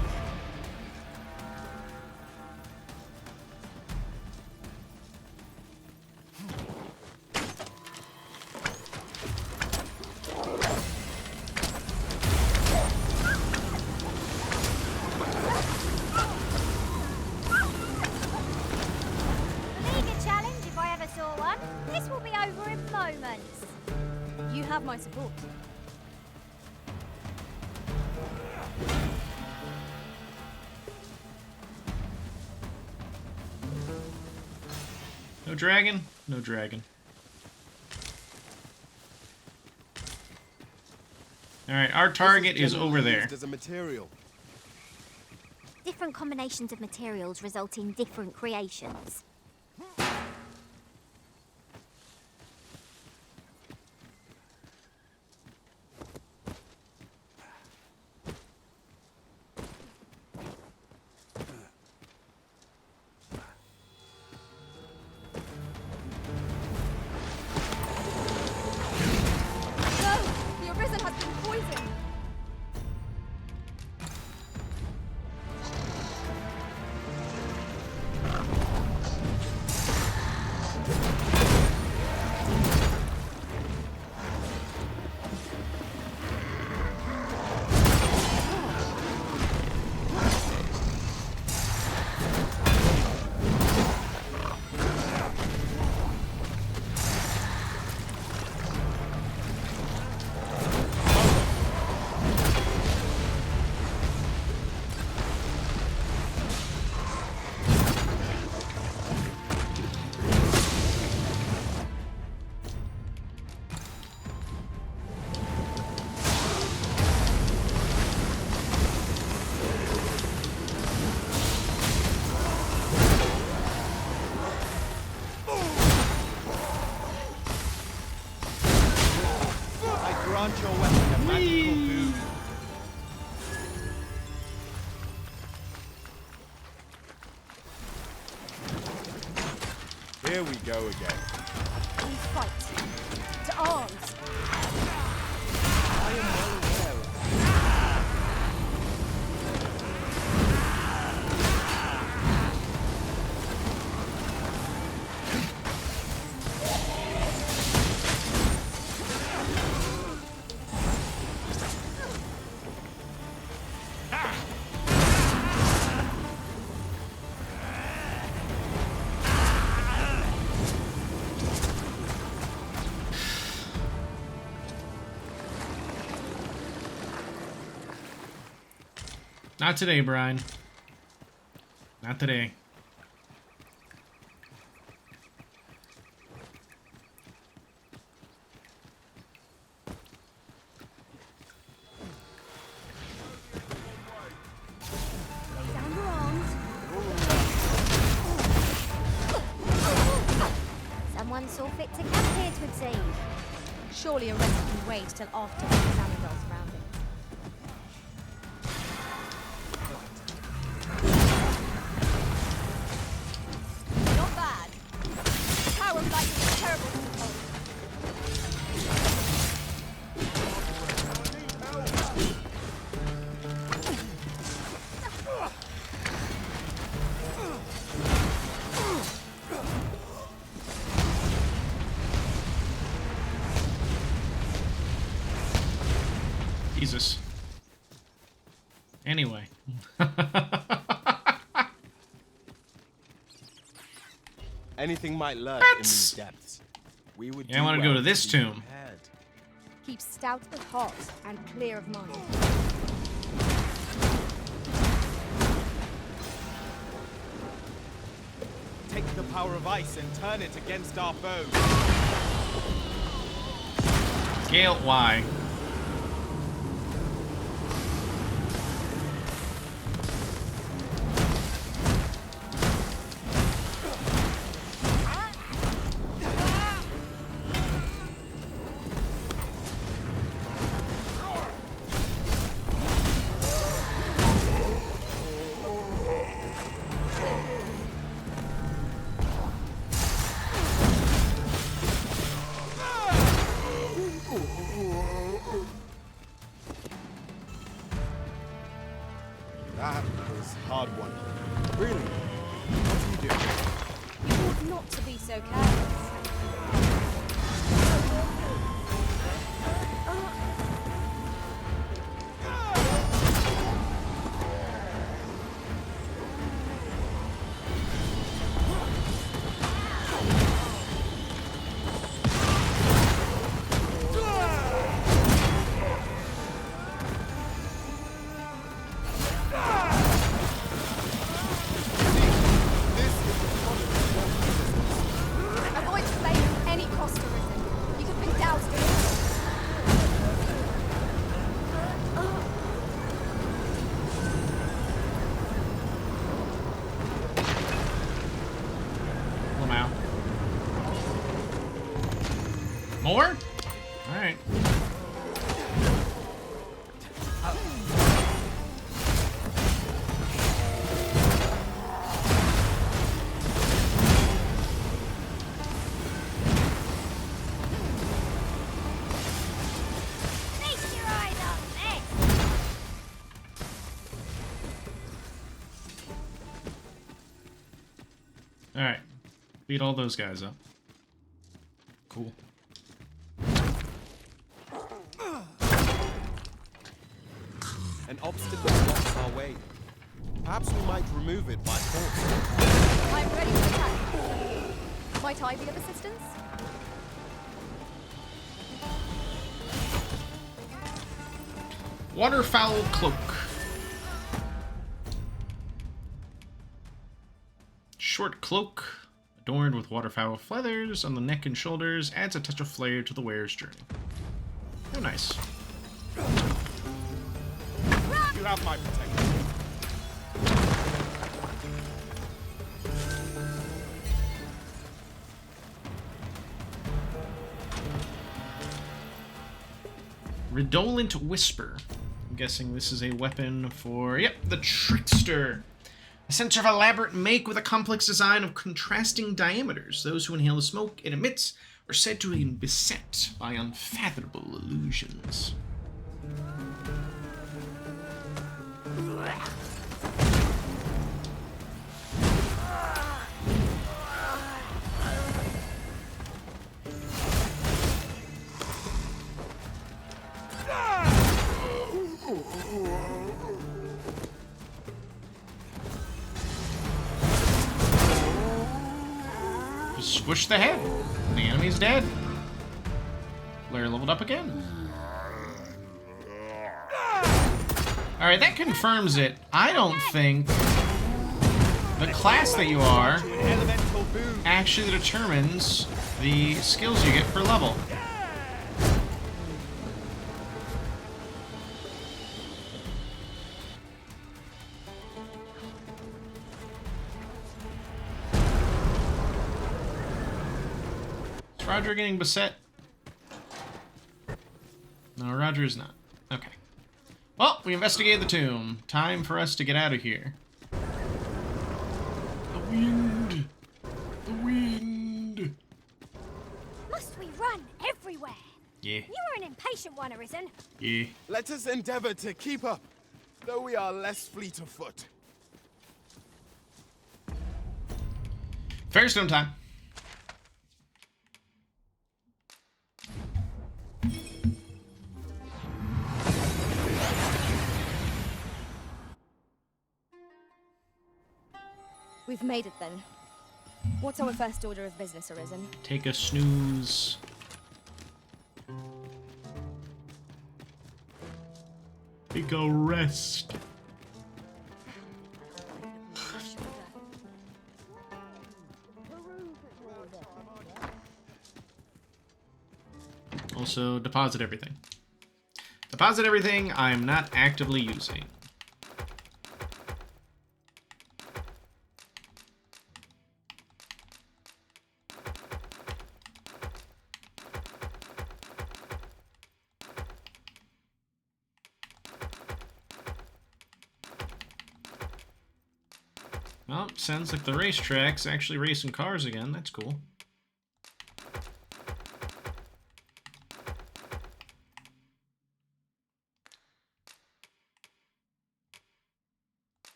Beleaguered challenge if I ever saw one. This will be over in moments. You have my support. No dragon? No dragon. Alright, our target is over there. As a material. Different combinations of materials result in different creations. No! The Arisen has been poisoned! I grant your weapon a magical boon. Here we go again. We fight. To arms! I am well aware of Not today, Brian. Not today. Down your arms. Someone saw fit to camp here, 'twould seem. Surely a rest can wait till after we've examined our surroundings. Not bad. Power of lightning is terrible to behold. Jesus. Anyway. Anything might lurk in these depths. We would Yeah, I want to go to this tomb. Keep stout of heart and clear of mind. Take the power of ice and turn it against our foes. Gale, why? That was a hard one. Really? What do you do? You ought not to be so careless. Avoid flame at any cost, Arisen. You could be doused in it. Pull him out. More? Alright. Feast your eyes on this! Alright. Beat all those guys up. Cool. An obstacle blocks our way. Perhaps we might remove it by force. I'm ready to attack. Might I be of assistance? Waterfowl cloak. Short cloak, adorned with waterfowl feathers on the neck and shoulders, adds a touch of flair to the wearer's journey. Oh, nice. You have my protection. Redolent Whisper. I'm guessing this is a weapon for, yep, the Trickster. A sensor of elaborate make with a complex design of contrasting diameters. Those who inhale the smoke it emits are said to be beset by unfathomable illusions. Just squish the head. The enemy's dead. Blair leveled up again. Alright, that confirms it. I don't think the class that you are actually determines the skills you get per level. Is Roger getting beset? No, Roger is not. Okay. Well, we investigated the tomb. Time for us to get out of here. The wind! The wind! Must we run everywhere? Yeah. You are an impatient one, Arisen. Yeah. Let us endeavor to keep up, though we are less fleet of foot. Fairstone time. We've made it then. What's our first order of business, Arisen? Take a snooze. Take a rest. Also, deposit everything. Deposit everything I'm not actively using. Well, sounds like the racetrack's actually racing cars again. That's cool.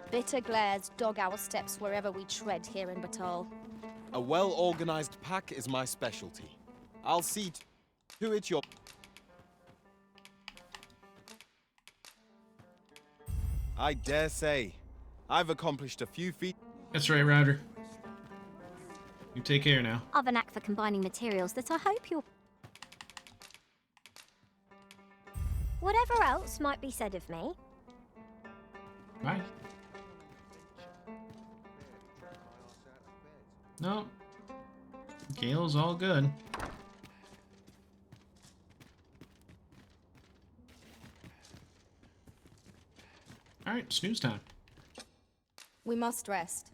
Bitter glares dog our steps wherever we tread here in Batal. A well-organized pack is my specialty. I'll see to it your... I dare say, I've accomplished a few feats. That's right, Router. You take care now. I've a knack for combining materials that I hope you'll... Whatever else might be said of me. Bye. No. Gale's all good. Alright, snooze time. We must rest.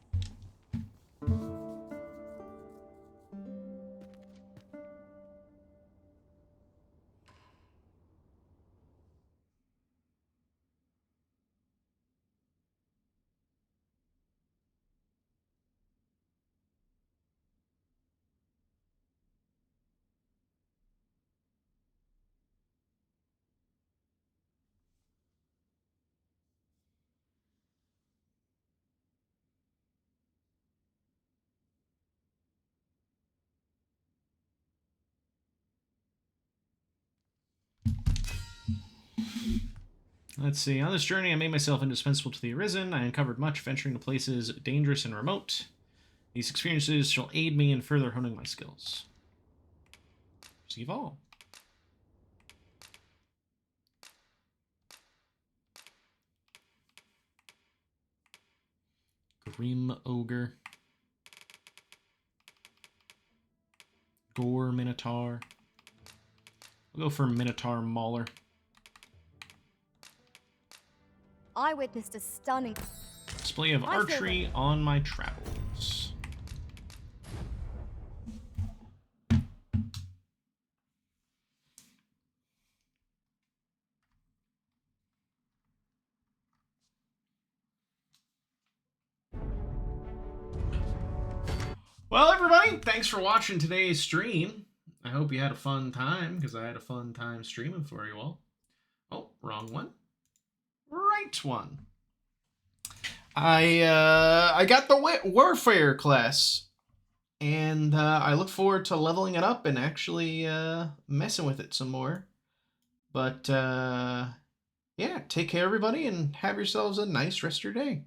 Let's see. On this journey, I made myself indispensable to the Arisen. I uncovered much, venturing to places dangerous and remote. These experiences shall aid me in further honing my skills. Receive all. Grim Ogre. Gore Minotaur. We'll go for Minotaur Mauler. I witnessed a stunning Display of archery on my travels. Well, everybody, thanks for watching today's stream. I hope you had a fun time, because I had a fun time streaming for you all. Oh, wrong one. Right one. I got the Warfare class And I look forward to leveling it up and actually messing with it some more. But yeah, take care, everybody, and have yourselves a nice rest of your day.